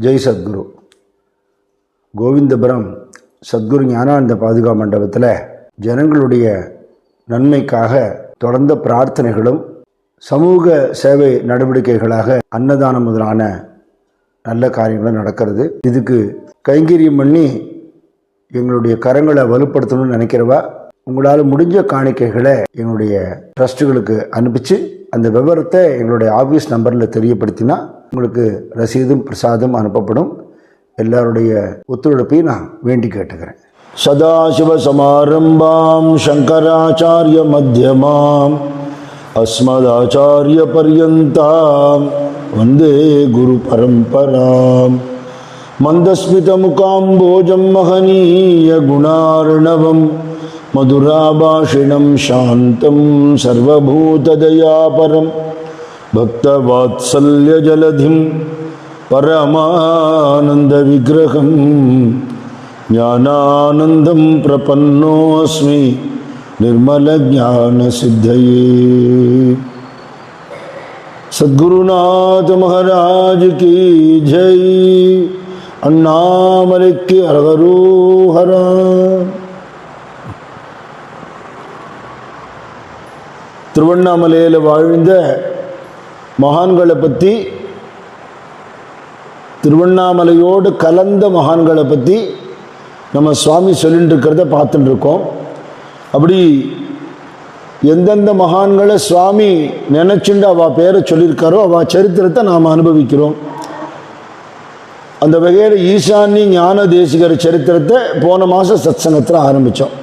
ஜெய் சத்குரு. கோவிந்தபுரம் சத்குரு ஞானானந்த பாதுகா மண்டபத்தில் ஜனங்களுடைய நன்மைக்காக தொடர்ந்த பிரார்த்தனைகளும் சமூக சேவை நடவடிக்கைகளாக அன்னதானம் முதலான நல்ல காரியங்களும் நடக்கிறது. இதுக்கு கைங்கரியம் பண்ணி எங்களுடைய கரங்களை வலுப்படுத்தணும்னு நினைக்கிறவா உங்களால் முடிஞ்ச காணிக்கைகளை எங்களுடைய ட்ரஸ்ட்டுகளுக்கு அனுப்பிச்சு அந்த விவரத்தை எங்களுடைய ஆஃபீஸ் நம்பரில் தெரியப்படுத்தினா உங்களுக்கு ரசீதும் பிரசாதம் அனுப்பப்படும். எல்லாருடைய ஒத்துழைப்பையும் நான் வேண்டி கேட்டுக்கிறேன். சதாசிவ சமாரம்பாம் சங்கராச்சாரிய மத்தியமாம் அஸ்மதாச்சாரிய பர்யந்தாம் வந்தே குரு பரம்பராம். மந்தஸ்மித முகாம்போஜம் மகனீய குணார்ணவம் மதுராபாஷிணம் சாந்தம் சர்வபூததயாபரம் பக்தவாத்சல்ய ஜலதிம் பரமானந்த விக்கிரகம் ஞானானந்தம் பிரபன்னோஸ்மி நிர்மல ஞான சித்தையே. சத்குருநாத மகாராஜ் கி ஜெய். அண்ணாமலைக்கு அரகரோஹரா. திருவண்ணாமலையில் வாழ்ந்த மகான்களை பற்றி, திருவண்ணாமலையோடு கலந்த மகான்களை பற்றி நம்ம சுவாமி சொல்லிட்டு இருக்கிறத பார்த்துட்டு இருக்கோம். அப்படி எந்தெந்த மகான்களை சுவாமி நினைச்சுண்டு அவள் பேரை சொல்லியிருக்காரோ அவள் சரித்திரத்தை நாம் அனுபவிக்கிறோம். அந்த வகையில் ஈசானி ஞான தேசிகர் சரித்திரத்தை போன மாதம் சத்சங்கத்தில் ஆரம்பித்தோம்.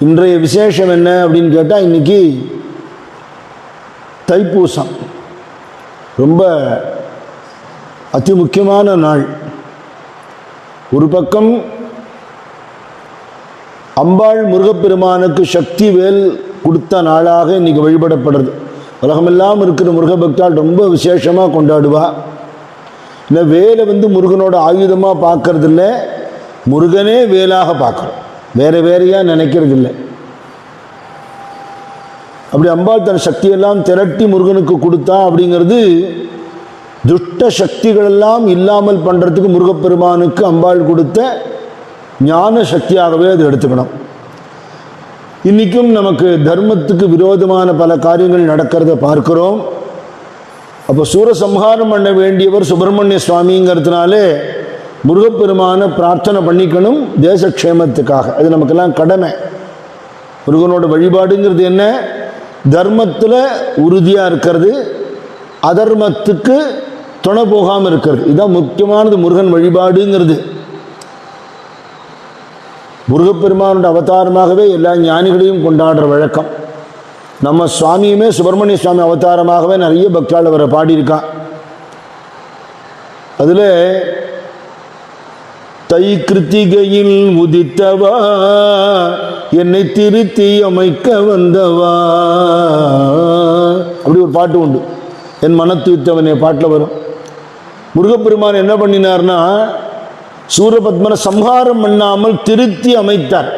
இன்றைய விசேஷம் என்ன அப்படின்னு கேட்டால், இன்றைக்கி தைப்பூசம், ரொம்ப அதி முக்கியமான நாள். ஒரு பக்கம் அம்பாள் முருகப்பெருமானுக்கு சக்தி வேல் கொடுத்த நாளாக இன்றைக்கி வழிபடப்படுறது. உலகமெல்லாம் இருக்கிற முருகபக்தால் ரொம்ப விசேஷமாக கொண்டாடுவா. இந்த வேலை முருகனோட ஆயுதமாக பார்க்கறது இல்லை, முருகனே வேலாக பார்க்குறோம், வேறு வேறையாக நினைக்கிறது இல்லை. அப்படி அம்பாள் தன் சக்தியெல்லாம் திரட்டி முருகனுக்கு கொடுத்தா அப்படிங்கிறது துஷ்ட சக்திகளெல்லாம் இல்லாமல் பண்ணுறதுக்கு முருகப்பெருமானுக்கு அம்பாள் கொடுத்த ஞான சக்தியாகவே அது எடுத்துக்கணும். இன்றைக்கும் நமக்கு தர்மத்துக்கு விரோதமான பல காரியங்கள் நடக்கிறத பார்க்கிறோம். அப்போ சூரசம்ஹாரம் பண்ண வேண்டியவர் சுப்பிரமணிய சுவாமிங்கிறதுனாலே முருகப்பெருமான பிரார்த்தனை பண்ணிக்கணும் தேசக்ஷேமத்துக்காக. அது நமக்கெல்லாம் கடமை. முருகனோட வழிபாடுங்கிறது என்ன? தர்மத்தில் உறுதியாக இருக்கிறது, அதர்மத்துக்கு துணை போகாமல் இருக்கிறது. இதுதான் முக்கியமானது முருகன் வழிபாடுங்கிறது. முருகப்பெருமானோட அவதாரமாகவே எல்லா ஞானிகளையும் கொண்டாடுற வழக்கம். நம்ம சுவாமியுமே சுப்பிரமணிய சுவாமி அவதாரமாகவே நிறைய பக்தாள் அவரை பாடியிருக்கான். அதில் தை கிருத்திகையில் உதித்தவா என்னை திருத்தி அமைக்க வந்தவா, அப்படி ஒரு பாட்டு உண்டு. என் மனத்துவித்தவனே பாட்டில் வரும். முருகப்பெருமான் என்ன பண்ணினார்னா, சூரபத்மனை சம்ஹாரம் பண்ணாமல் திருத்தி அமைத்தார்.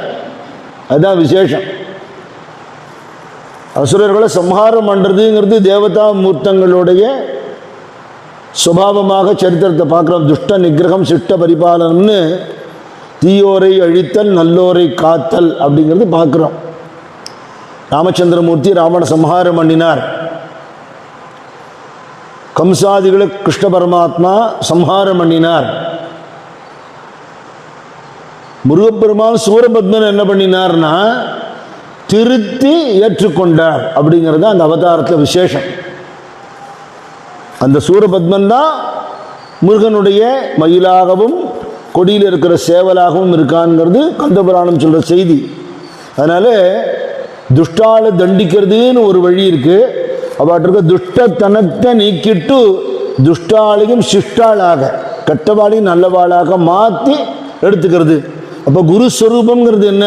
அதுதான் விசேஷம். அசுரர்களை சம்ஹாரம் பண்ணுறதுங்கிறது தேவதா மூர்த்தங்களுடைய சுபாவமாக சரித்திரத்தை பார்க்குறோம். துஷ்ட நிகிரகம் சிஷ்ட பரிபாலனம்னு தீயோரை அழித்தல் நல்லோரை காத்தல் அப்படிங்கிறது பார்க்குறோம். ராமச்சந்திரமூர்த்தி ராவண சம்ஹாரம் பண்ணினார். கம்சாதிகளை கிருஷ்ண பரமாத்மா சம்ஹாரம் பண்ணினார். முருகப்பெருமான் சூரபத்மன் என்ன பண்ணினார்னா திருத்தி ஏற்றுக்கொண்டார். அப்படிங்கிறது அந்த அவதாரத்தில் விசேஷம். அந்த சூரபத்மன் தான் முருகனுடைய மயிலாகவும் கொடியில் இருக்கிற சேவலாகவும் இருக்கான்ங்கிறது கந்தபுராணம் சொல்கிற செய்தி. அதனால் துஷ்டாலை தண்டிக்கிறதுன்னு ஒரு வழி இருக்குது. அவாட்டிருக்க துஷ்டத்தனத்தை நீக்கிட்டு துஷ்டாலையும் சிஷ்டாளாக கெட்டவாளையும் நல்லவாளாக மாற்றி எடுத்துக்கிறது. அப்போ குருஸ்வரூபங்கிறது என்ன?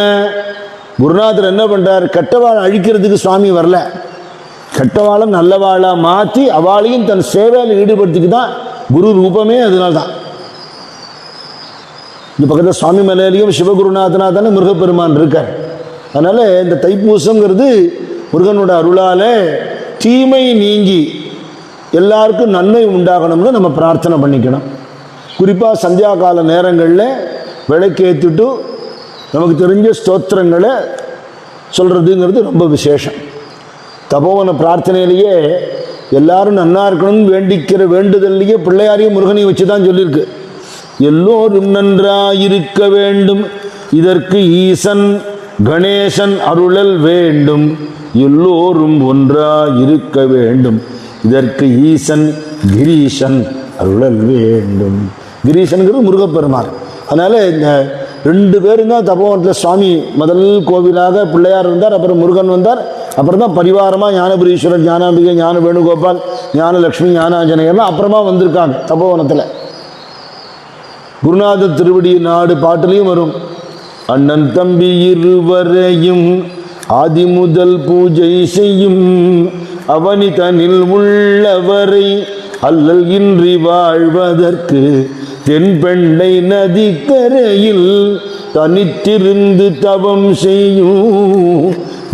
குருநாதர் என்ன பண்ணுறார்? கெட்டவாளை அழிக்கிறதுக்கு சுவாமி வரல, கெட்டவாளை நல்லவாளாக மாற்றி அவளையும் தன் சேவையில் ஈடுபடுத்திக்கு தான் குரு ரூபமே. அதனால்தான் இந்த பக்கத்தில் சுவாமி மலையிலையும் சிவகுருநாதனா தானே முருகப்பெருமான் இருக்கார். அதனால் இந்த தைப்பூசங்கிறது முருகனோட அருளால் தீமை நீங்கி எல்லாருக்கும் நன்மை உண்டாகணும்னு நம்ம பிரார்த்தனை பண்ணிக்கணும். குறிப்பாக சந்தியா கால நேரங்களில் விளக்கேற்றிட்டு நமக்கு தெரிஞ்ச ஸ்தோத்திரங்களை சொல்கிறதுங்கிறது ரொம்ப விசேஷம். தபோவன பிரார்த்தனையிலேயே எல்லாரும் நன்னா இருக்கணும்னு வேண்டிக்கிற வேண்டுதல்லையே பிள்ளையாரையும் முருகனையும் வச்சு தான் சொல்லியிருக்கு. எல்லோரும் நன்றாயிருக்க வேண்டும், இதற்கு ஈசன் கணேசன் அருளல் வேண்டும். எல்லோரும் ஒன்றாயிருக்க வேண்டும், இதற்கு ஈசன் கிரீசன் அருளல் வேண்டும். கிரீசனுங்கிறது முருகப்பெருமான். அதனால் இந்த 2 பேரும் தான் தபோவனத்தில் சுவாமி முதல் கோவிலாக பிள்ளையார் இருந்தார், அப்புறம் முருகன் வந்தார், அப்புறம் தான் பரிவாரமாக ஞானபுரீஸ்வரர், ஞானாம்பிகை, ஞான வேணுகோபால், ஞானலக்ஷ்மி, ஞானாஞ்சனையர்லாம் அப்புறமா வந்திருக்காங்க தபோவனத்தில். குருநாத திருவடி நாடு பாட்டிலையும் வரும், அண்ணன் தம்பி இருவரையும் ஆதி முதல் பூஜை செய்யும் அவனி தனில் உள்ளவரை அல்லல் இன்றி வாழ்வதற்கு தென்பெண்ணை நதிக்கரையில் தனித்திருந்து தவம் செய்யும்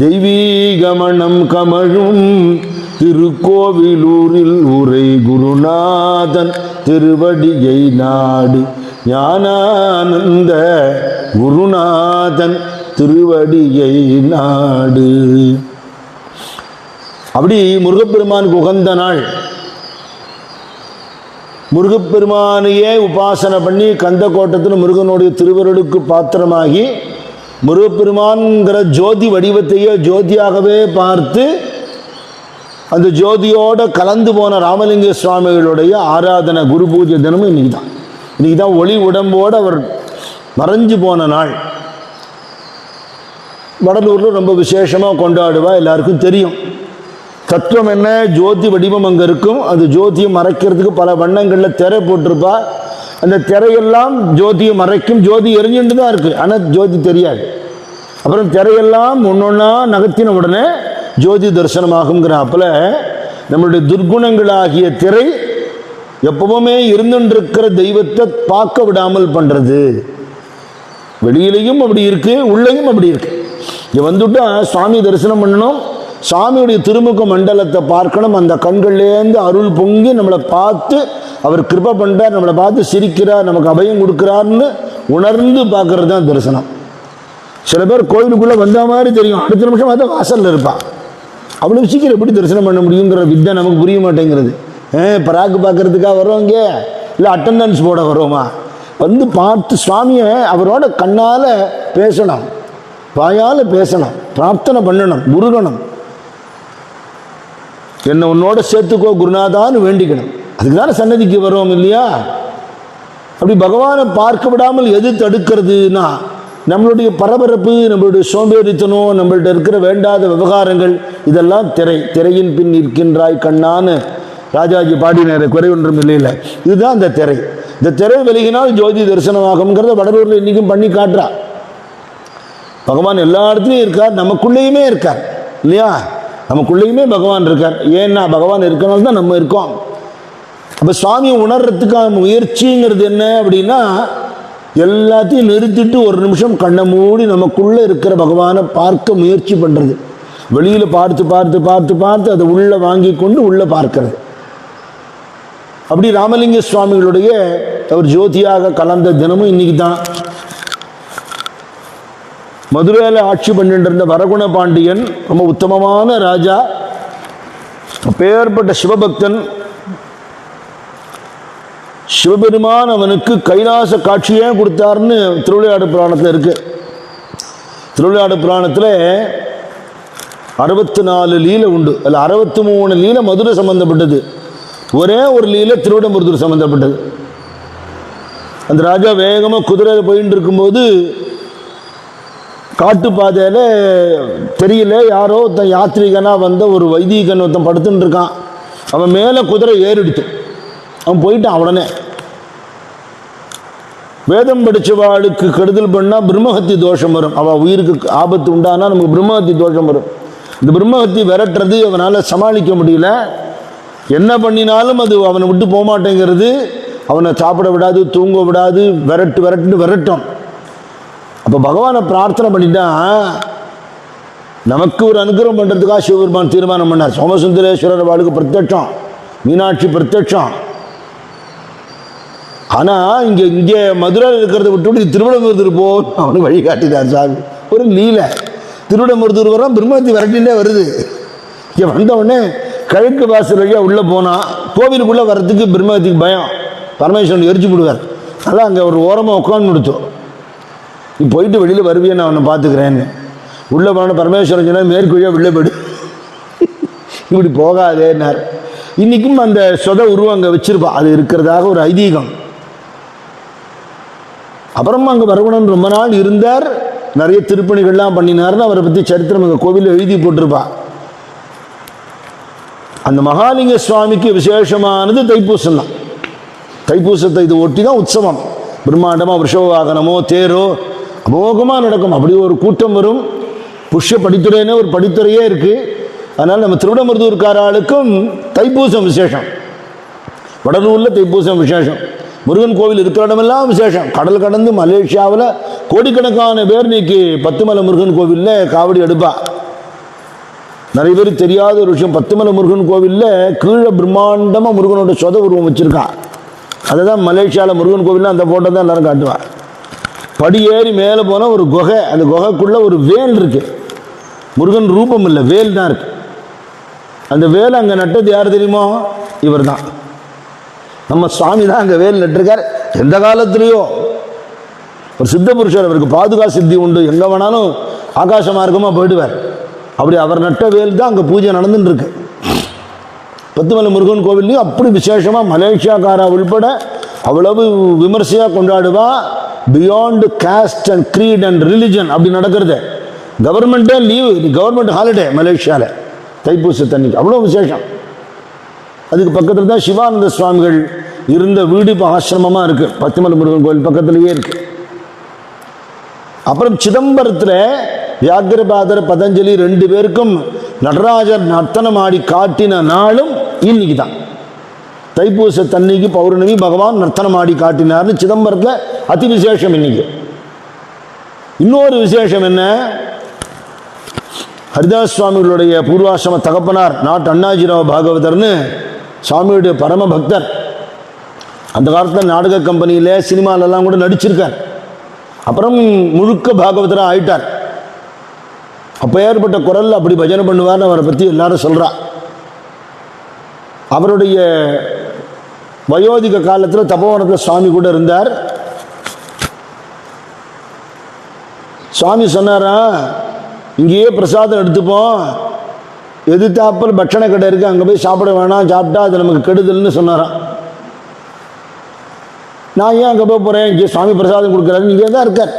தெய்வீக மனம் கமழும் திருக்கோவிலூரில் உரை குருநாதன் திருவடியை நாடு ஞானானந்த குருநாதன் திருவடியை நாடு. அப்படி முருகப்பெருமானுக்கு உகந்த நாள். முருகப்பெருமானையே உபாசனை பண்ணி கந்த கோட்டத்தில் முருகனுடைய திருவருளுக்கு பாத்திரமாகி முருகப்பெருமான்கிற ஜோதி வடிவத்தையே ஜோதியாகவே பார்த்து அந்த ஜோதியோடு கலந்து போன ராமலிங்க சுவாமிகளுடைய ஆராதனை குரு பூஜை தினமும் இன்னைக்கு தான் ஒளி உடம்போடு அவர் மறைஞ்சு போன நாள். வடலூரில் ரொம்ப விசேஷமாக கொண்டாடுவா, எல்லாருக்கும் தெரியும். தத்துவம் என்ன? ஜோதி வடிவம் அங்கே இருக்கும், அந்த ஜோதியை மறைக்கிறதுக்கு பல வண்ணங்களில் திரை போட்டிருப்பா. அந்த திரையெல்லாம் ஜோதியை மறைக்கும். ஜோதி எரிஞ்சுட்டு தான் இருக்குது, ஆனால் ஜோதி தெரியாது. அப்புறம் திரையெல்லாம் ஒன்றொன்னா நகர்த்தின உடனே ஜோதி தரிசனமாகுங்கிறாப்புல நம்மளுடைய துர்குணங்களாகிய திரை எப்பவுமே இருந்துருக்கிற தெய்வத்தை பார்க்க விடாமல் பண்ணுறது. வெளியிலையும் அப்படி இருக்கு, உள்ளேயும் அப்படி இருக்கு. இங்கே வந்துட்டா சுவாமி தரிசனம் பண்ணணும், சாமியுடைய திருமுக மண்டலத்தை பார்க்கணும். அந்த கண்கள்லேருந்து அருள் பொங்கி நம்மளை பார்த்து அவர் கிருபை பண்ணுறார், நம்மளை பார்த்து சிரிக்கிறார், நமக்கு அபயம் கொடுக்குறாருன்னு உணர்ந்து பார்க்கறது தான் தரிசனம். சில பேர் கோயிலுக்குள்ளே வந்த மாதிரி தெரியும், அடுத்த நிமிஷம் பார்த்தா வாசலில் இருப்பான். அவ்வளோ சீக்கிரம் எப்படி தரிசனம் பண்ண முடியுங்கிற வித்தை நமக்கு புரிய மாட்டேங்கிறது. பராக்கு பார்க்கறதுக்காக வரோங்க, இல்லை அட்டண்டன்ஸ் போட வரோமா? வந்து பார்த்து சுவாமியை அவரோட கண்ணால் பேசணும், வாயால் பேசணும், பிரார்த்தனை பண்ணணும், குருகணும். என்னை உன்னோட சேர்த்துக்கோ குருநாதான்னு வேண்டிக்கணும். அதுக்கு தானே சன்னதிக்கு வரோம் இல்லையா? அப்படி பகவானை பார்க்க விடாமல் எது தடுக்கிறதுனா நம்மளுடைய பரபரப்பு, நம்மளுடைய சோம்பேறித்தனம், நம்மள்ட்ட இருக்கிற வேண்டாத விவகாரங்கள், இதெல்லாம் திரையின் பின் நிற்கின்றாய் கண்ணான்னு ராஜாஜி பாடினார், குறை ஒன்றும் இல்லையில. இதுதான் அந்த திரை. இந்த திரை விலகினால் ஜோதி தரிசனமாகுங்கிறத வடலூரில் இன்றைக்கும் பண்ணி காட்டுறா. பகவான் எல்லா இடத்துலையும் இருக்கார், நமக்குள்ளேயுமே இருக்கார் இல்லையா? நமக்குள்ளேயுமே பகவான் இருக்கார். ஏன்னா பகவான் இருக்கனால தான் நம்ம இருக்கோம். அப்போ சுவாமியை உணர்றதுக்கான முயற்சிங்கிறது என்ன அப்படின்னா, எல்லாத்தையும் நிறுத்திட்டு ஒரு நிமிஷம் கண்ணை மூடி நமக்குள்ளே இருக்கிற பகவானை பார்க்க முயற்சி பண்ணுறது. வெளியில் பார்த்து பார்த்து பார்த்து பார்த்து அதை உள்ளே வாங்கி கொண்டு உள்ளே பார்க்கறது. அப்படி ராமலிங்க சுவாமிகளுடைய அவர் ஜோதியாக கலந்த தினமும் இன்னைக்கு தான். மதுரையில் ஆட்சி பண்ணிட்டு இருந்த வரகுண பாண்டியன் ரொம்ப உத்தமமான ராஜா, பெயர்பட்ட சிவபக்தன். சிவபெருமான் அவனுக்கு கைலாச காட்சியே கொடுத்தாருன்னு திருவிளையாடு புராணத்தில் இருக்கு. திருவிளையாடு புராணத்தில் 64 லீலை உண்டு. அதில் 63 லீலை மதுரை சம்பந்தப்பட்டது, ஒரே ஒரு லீலை திருவிடம்புரத்தூர் சம்பந்தப்பட்டது. அந்த ராஜா வேகமாக குதிரையில் போயிட்டு இருக்கும்போது காட்டுப்பாதையில் தெரியல, யாரோ ஒருத்தன் யாத்திரிகனாக வந்த ஒரு வைதீகன் ஒருத்தன் படுத்துன்னு இருக்கான். அவன் மேலே குதிரை ஏறிடுத்து, அவன் போயிட்டான். உடனே வேதம் படித்தவாளுக்கு கெடுதல் பண்ணால் பிரம்மஹத்தி தோஷம் வரும். அவள் உயிருக்கு ஆபத்து உண்டானா நமக்கு பிரம்மஹத்தி தோஷம் வரும். இந்த பிரம்மஹத்தி விரட்டுறது அவனால் சமாளிக்க முடியல. என்ன பண்ணினாலும் அது அவனை விட்டு போக மாட்டேங்கிறது. அவனை சாப்பிட விடாது, தூங்க விடாது, விரட்டும். அப்போ பகவானை பிரார்த்தனை பண்ணிட்டா நமக்கு ஒரு அனுகிரகம் பண்ணுறதுக்காக சிவபெருமான் தீர்மானம் பண்ணார். சோமசுந்தரேஸ்வரர் வாழ்க்கை பிரத்யட்சம் மீனாட்சி பிரத்யட்சம். ஆனால் இங்கே மதுரையில் இருக்கிறத விட்டு திருவிடமருதூர் போ அவனுக்கு வழிகாட்டினார் சாமி. ஒரு லீலை. திருவிடமருதூர் வரோம், பிரம்மத்தி விரட்டிலே வருது. இங்கே வந்தவுடனே கிழக்கு வாசல் வழியாக உள்ளே போனால் கோவிலுக்குள்ளே வர்றதுக்கு பிரம்மத்திக்கு பயம். பரமேஸ்வரன் எரிச்சு விடுவார். அதெல்லாம் அங்கே ஒரு ஓரமாக உட்காந்து கொடுத்தோம். நீ போயிட்டு வெளியில் வருவியே, நான் அவனை பார்த்துக்கிறேன்னு. உள்ளே போன பரமேஸ்வரன் சொன்னால் மேற்கு வழியாக உள்ளே போய்டு, இப்படி போகாதேன்னார். இன்றைக்கும் அந்த சொத உருவம் அங்கே வச்சிருப்பா. அது இருக்கிறதாக ஒரு ஐதீகம். அப்புறமா அங்கே வரகுணன் ரொம்ப நாள் இருந்தார். நிறைய திருப்பணிகள்லாம் பண்ணினார்னு அவரை பற்றி சரித்திரம் அங்கே கோவிலில் எழுதி போட்டிருப்பா. அந்த மகாலிங்க சுவாமிக்கு விசேஷமானது தைப்பூசம் தான். தைப்பூசத்தை இது ஒட்டி தான் உற்சவம். பிரம்மாண்டமாக விஷவ வாகனமோ தேரோ அமோகமாக நடக்கும். அப்படி ஒரு கூட்டம் வரும். புஷ்ய படித்துறைன்னு ஒரு படித்துறையே இருக்குது. அதனால் நம்ம திருவிடமருதூர்காராளுக்கும் தைப்பூசம் விசேஷம். வடலூரில் தைப்பூசம் விசேஷம். முருகன் கோவில் இருக்கிற இடமெல்லாம் விசேஷம். கடல் கடந்து மலேசியாவில் கோடிக்கணக்கான பேர் இன்னைக்கு பத்துமலை முருகன் கோவிலில் காவடி எடுப்பா. நிறைய பேர் தெரியாத ஒரு விஷயம், பத்துமலை முருகன் கோவிலில் கீழே பிரம்மாண்டமாக முருகனோட சொத உருவம் வச்சுருக்கான். அதை தான் மலேசியாவில் முருகன் கோவிலில் அந்த ஃபோட்டோ தான் எல்லாரும் காட்டுவான். படி ஏறி மேலே போனால் ஒரு குகை. அந்த குகைக்குள்ளே ஒரு வேல் இருக்குது. முருகன் ரூபம் இல்லை, வேல் தான் இருக்குது. அந்த வேலை அங்கே நட்டது யார் தெரியுமோ? இவர் தான். நம்ம சுவாமி தான் அங்கே வேல் நட்டிருக்கார். எந்த காலத்துலேயோ ஒரு சித்த புருஷர், அவருக்கு பாதுகா சித்தி உண்டு. எங்கே வேணாலும் ஆகாச மார்க்கமாக போயிடுவார். அப்படி அவர் நட்ட வேல் தான் அங்கே பூஜை நடந்துன்னு இருக்கு. பத்துமலை முருகன் கோவில்லையும் அப்படி விசேஷமாக மலேசியாக்காரா உள்பட அவ்வளவு விமர்சையாக கொண்டாடுவா. Beyond caste and creed and religion அப்படி நடக்கிறது. கவர்மெண்ட்டே லீவு, கவர்மெண்ட் ஹாலிடே மலேசியாவில் தைப்பூசத்தன்னைக்கு. அவ்வளோ விசேஷம். அதுக்கு பக்கத்தில் தான் சிவானந்த சுவாமிகள் இருந்த வீடு இப்போ ஆசிரமமாக இருக்குது. பத்துமலை முருகன் கோவில் பக்கத்துலேயே இருக்குது. அப்புறம் சிதம்பரத்தில் வியாக்கிரபாதர் பதஞ்சலி 2 பேருக்கும் நடராஜர் நர்த்தனம் ஆடி காட்டின நாளும் இன்னைக்கு தான். தைப்பூச தன்னைக்கு பௌர்ணமி பகவான் நர்த்தனம் ஆடி காட்டினார்னு சிதம்பரத்தில் அதி விசேஷம். இன்னைக்கு இன்னொரு விசேஷம் என்ன? ஹரிதாஸ் சுவாமிகளுடைய பூர்வாசிரம தகப்பனார் நாட் அண்ணாஜிராவ் பாகவதர்னு சுவாமியுடைய பரம பக்தர். அந்த காலத்தில் நாடக கம்பெனியில் சினிமாலெல்லாம் கூட நடிச்சிருக்கார். அப்புறம் முழுக்க பாகவதராக ஆயிட்டார். அப்போ ஏற்பட்ட குரல் அப்படி பஜனை பண்ணுவார்னு அவரை பற்றி எல்லாரும் சொல்கிறா. அவருடைய வயோதிக காலத்தில் தபோவனத்தில் சுவாமி கூட இருந்தார். சுவாமி சொன்னாரா, இங்கேயே பிரசாதம் எடுத்துப்போம், எதிர்த்தாப்பல் பட்சண கடை இருக்குது, அங்கே போய் சாப்பிட வேணாம், சாப்பிட்டா அது நமக்கு கெடுதல்னு சொன்னாராம். நான் ஏன் அங்கே போக போகிறேன், இங்கே சுவாமி பிரசாதம் கொடுக்குறாரு, இங்கே தான் இருக்கார்.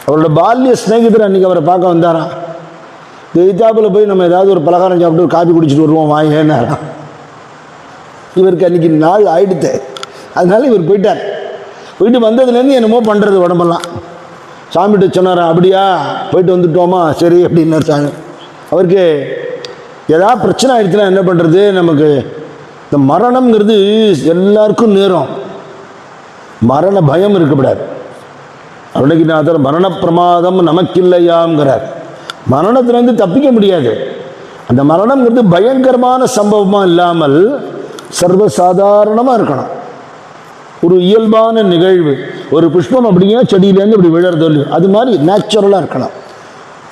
அவரோட பால்ய ஸ்நேகிதர் அன்றைக்கி அவரை பார்க்க வந்தாராம். எதிர்த்தாப்பில் போய் நம்ம ஏதாவது ஒரு பலகாரம் சாப்பிட்டு ஒரு காப்பி குடிச்சிட்டு வருவோம் வாங்கேன்னாராம். இவருக்கு அன்றைக்கி நாள் ஆயிடுத்து. அதனால இவர் போயிட்டார். போயிட்டு வந்ததுலேருந்து என்னமோ பண்ணுறது உடம்பெல்லாம். சாமிகிட்ட சொன்னாரா, அப்படியா போயிட்டு வந்துட்டோமா, சரி அப்படின்னார் சாமி. அவருக்கு ஏதாவது பிரச்சனை ஆயிடுச்சுன்னா என்ன பண்ணுறது? நமக்கு இந்த மரணம்ங்கிறது எல்லாருக்கும் நேரம். மரண பயம் இருக்கக்கூடாது. அருணகிரிநாதர் மரண பிரமாதம் நமக்கில்லையாங்கிறார். மரணத்திலேருந்து தப்பிக்க முடியாது. அந்த மரணம்ங்கிறது பயங்கரமான சம்பவமாக இல்லாமல் சர்வசாதாரணமாக இருக்கணும். ஒரு இயல்பான நிகழ்வு. ஒரு புஷ்பம் அப்படிங்க செடியிலேருந்து இப்படி விழறது இல்லையோ அது மாதிரி நேச்சுரலாக இருக்கணும்.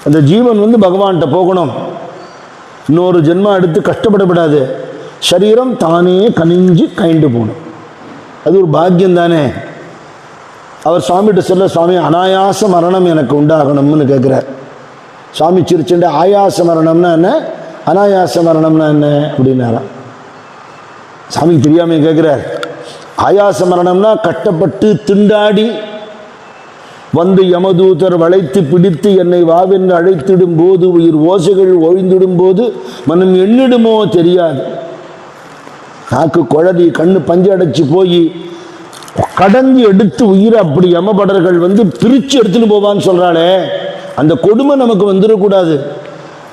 அந்த ஜீவன் பகவான்கிட்ட போகணும். இன்னொரு ஜென்மா எடுத்து கஷ்டப்படப்படாது. சரீரம் தானே கனிஞ்சு கைண்டு போகணும். அது ஒரு பாக்கியம் தானே. அவர் சுவாமிகிட்ட சொல்ல, சுவாமி அனாயாச மரணம் எனக்கு உண்டாகணும்னு கேட்குறார். சுவாமி சிரிச்சுண்ட ஆயாச மரணம்னா என்ன, அனாயாச மரணம்னா என்ன அப்படின்னாராம். சாமிக்கு தெரியாமல் கேட்குறார். ஆயாச மரணம்னா கஷ்டப்பட்டு திண்டாடி வந்து யமதூதர் வளைத்து பிடித்து என்னை வாவென்று அழைத்திடும் போது உயிர் ஓசைகள் ஒழிந்திடும் போது மனம் எண்ணிடுமோ தெரியாது. நாக்கு குழறி கண்ணு பஞ்சு அடைச்சி போய் கடந்து எடுத்து உயிரை அப்படி யமபடர்கள் பிரித்து எடுத்துன்னு போவான்னு சொல்கிறாளே, அந்த கொடுமை நமக்கு வந்துடக்கூடாது.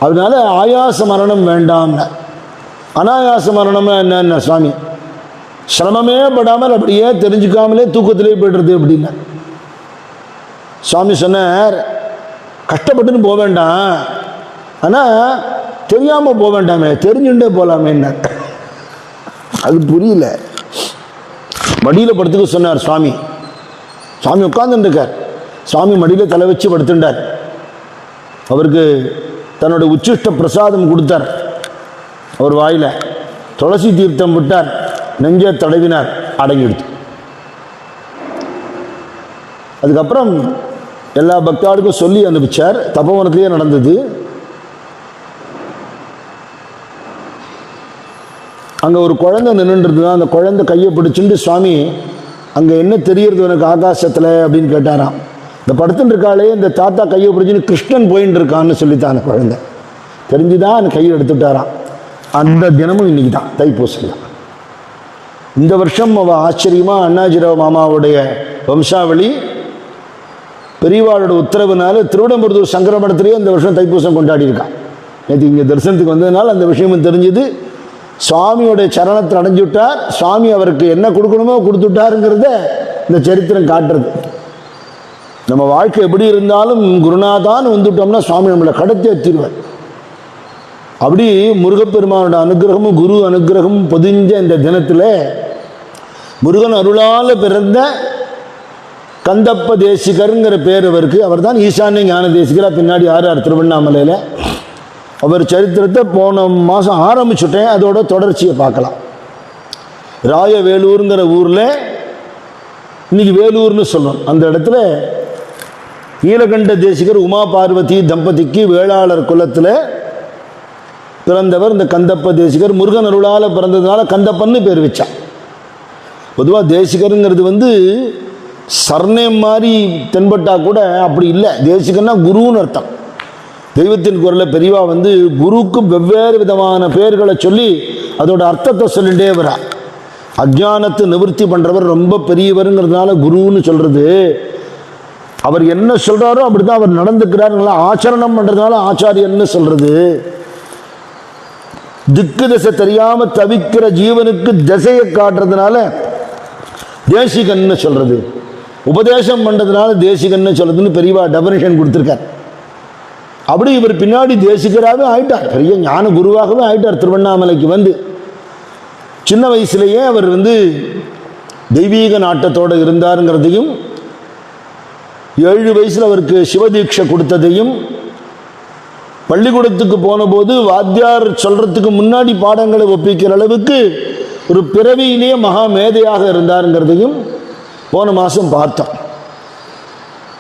அதனால ஆயாச மரணம் வேண்டாம். அனாயாச மரணம்னா என்ன சுவாமி? சிரமமே படாமல் அப்படியே தெரிஞ்சுக்காமலே தூக்கத்திலே போய்டுறது அப்படின்னா. சுவாமி சொன்னார், கஷ்டப்பட்டுன்னு போக வேண்டாம், ஆனால் தெரியாமல் போக வேண்டாமே, தெரிஞ்சுட்டே போகலாமே. அது புரியல. மடியில் படுத்துக்க சொன்னார் சுவாமி. சுவாமி உட்கார்ந்துருக்கார். சுவாமி மடியில் தலை வச்சு படுத்துட்டார். அவருக்கு தன்னோட உச்சிஷ்ட பிரசாதம் கொடுத்தார். அவர் வாயில் துளசி தீர்த்தம் விட்டார். நெஞ்சை தடவினார். அடங்கிடுத்து. அதுக்கப்புறம் எல்லா பக்தாளுக்கும் சொல்லி அனுப்பிச்சார். தபோவனத்திலேயே நடந்தது. அங்கே ஒரு குழந்தை நின்றுட்டு, அந்த குழந்தை கையை பிடிச்சிட்டு சுவாமி அங்கே என்ன தெரியறது எனக்கு ஆகாசத்தில் அப்படின்னு கேட்டாராம். இந்த படுத்துட்டு இருக்காளே இந்த தாத்தா கையை பிடிச்சின்னு கிருஷ்ணன் போயின்னு இருக்கான்னு சொல்லித்தான் அந்த குழந்தை தெரிஞ்சுதான் அந்த கையை எடுத்துட்டாராம். அந்த தினமும் இன்னைக்கு தான் தைப்பூசம் தான். இந்த வருஷம் அவள் ஆச்சரியமாக அண்ணாஜிராவ் மாமாவுடைய வம்சாவளி பெரியவாளோட உத்தரவுனால திருவிடம்புரத்தூர் சங்கர மடத்திலேயே இந்த வருஷம் தைப்பூசம் கொண்டாடி இருக்கான். நேற்று இங்கே தரிசனத்துக்கு வந்ததுனால அந்த விஷயமும் தெரிஞ்சுது. சுவாமியோடைய சரணத்தை அடைஞ்சு விட்டார். சுவாமி அவருக்கு என்ன கொடுக்கணுமோ கொடுத்துட்டாருங்கிறத இந்த சரித்திரம் காட்டுறது. நம்ம வாழ்க்கை எப்படி இருந்தாலும் குருநாதான்னு வந்துவிட்டோம்னா சுவாமி நம்மளை கடத்தி எத்திடுவார். அப்படி முருகப்பெருமானோட அனுகிரகமும் குரு அனுகிரகமும் பொதிஞ்ச இந்த தினத்தில் முருகன் அருளால் பிறந்த கந்தப்ப தேசிகருங்கிற பேர் அவருக்கு. அவர் தான் ஈசான்ய ஞான தேசிகரா பின்னாடி ஆறார் திருவண்ணாமலையில். அவர் சரித்திரத்தை போன மாதம் ஆரம்பிச்சுட்டேன். அதோட தொடர்ச்சியை பார்க்கலாம். ராயவேலூருங்கிற ஊரில், இன்னைக்கு வேலூர்னு சொல்லணும், அந்த இடத்துல நீலகண்ட தேசிகர் உமா பார்வதி தம்பதிக்கு வேளாளர் குலத்தில் பிறந்தவர் இந்த கந்தப்ப தேசிகர். முருகன் அருளால் பிறந்ததுனால கந்தப்பன்னு பேர் வச்சான். பொதுவாக தேசிகருங்கிறது சர்ணேம் மாதிரி தென்பட்டா கூட அப்படி இல்லை. தேசிகன்னா குருன்னு அர்த்தம். தெய்வத்தின் குரலை பெரியவா குருவுக்கு வெவ்வேறு விதமான பெயர்களை சொல்லி அதோட அர்த்தத்தை சொல்லிட்டே வரா. அஜ்ஞானத்தை நிவர்த்தி பண்ணுறவர் ரொம்ப பெரியவருங்கிறதுனால குருன்னு சொல்கிறது. அவர் என்ன சொல்கிறாரோ அப்படி தான் அவர் நடந்துக்கிறாருங்களா. ஆச்சரணம் பண்ணுறதுனால ஆச்சாரியன்னு சொல்கிறது. திக்கு திசை தெரியாமல் தவிக்கிற ஜீவனுக்கு திசையை காட்டுறதுனால தேசிகன்னு சொல்கிறது. உபதேசம் பண்ணுறதுனால தேசிகன்னு சொல்கிறதுன்னு பெரியவா டெஃபினிஷன் கொடுத்துருக்கார். அப்படி இவர் பின்னாடி தேசிகராகவே ஆயிட்டார். பெரிய ஞான குருவாகவே ஆயிட்டார். திருவண்ணாமலைக்கு சின்ன வயசுலேயே அவர் தெய்வீக நாட்டத்தோடு இருந்தாருங்கிறதையும், 7 வயசில் அவருக்கு சிவதீட்சை கொடுத்ததையும், பள்ளிக்கூடத்துக்கு போன போது வாத்தியார் சொல்றதுக்கு முன்னாடி பாடங்களை ஒப்பிக்கிற அளவுக்கு ஒரு பிறவியிலேயே மகா மேதையாக இருந்தாருங்கிறதையும் போன மாதம் பார்த்தோம்.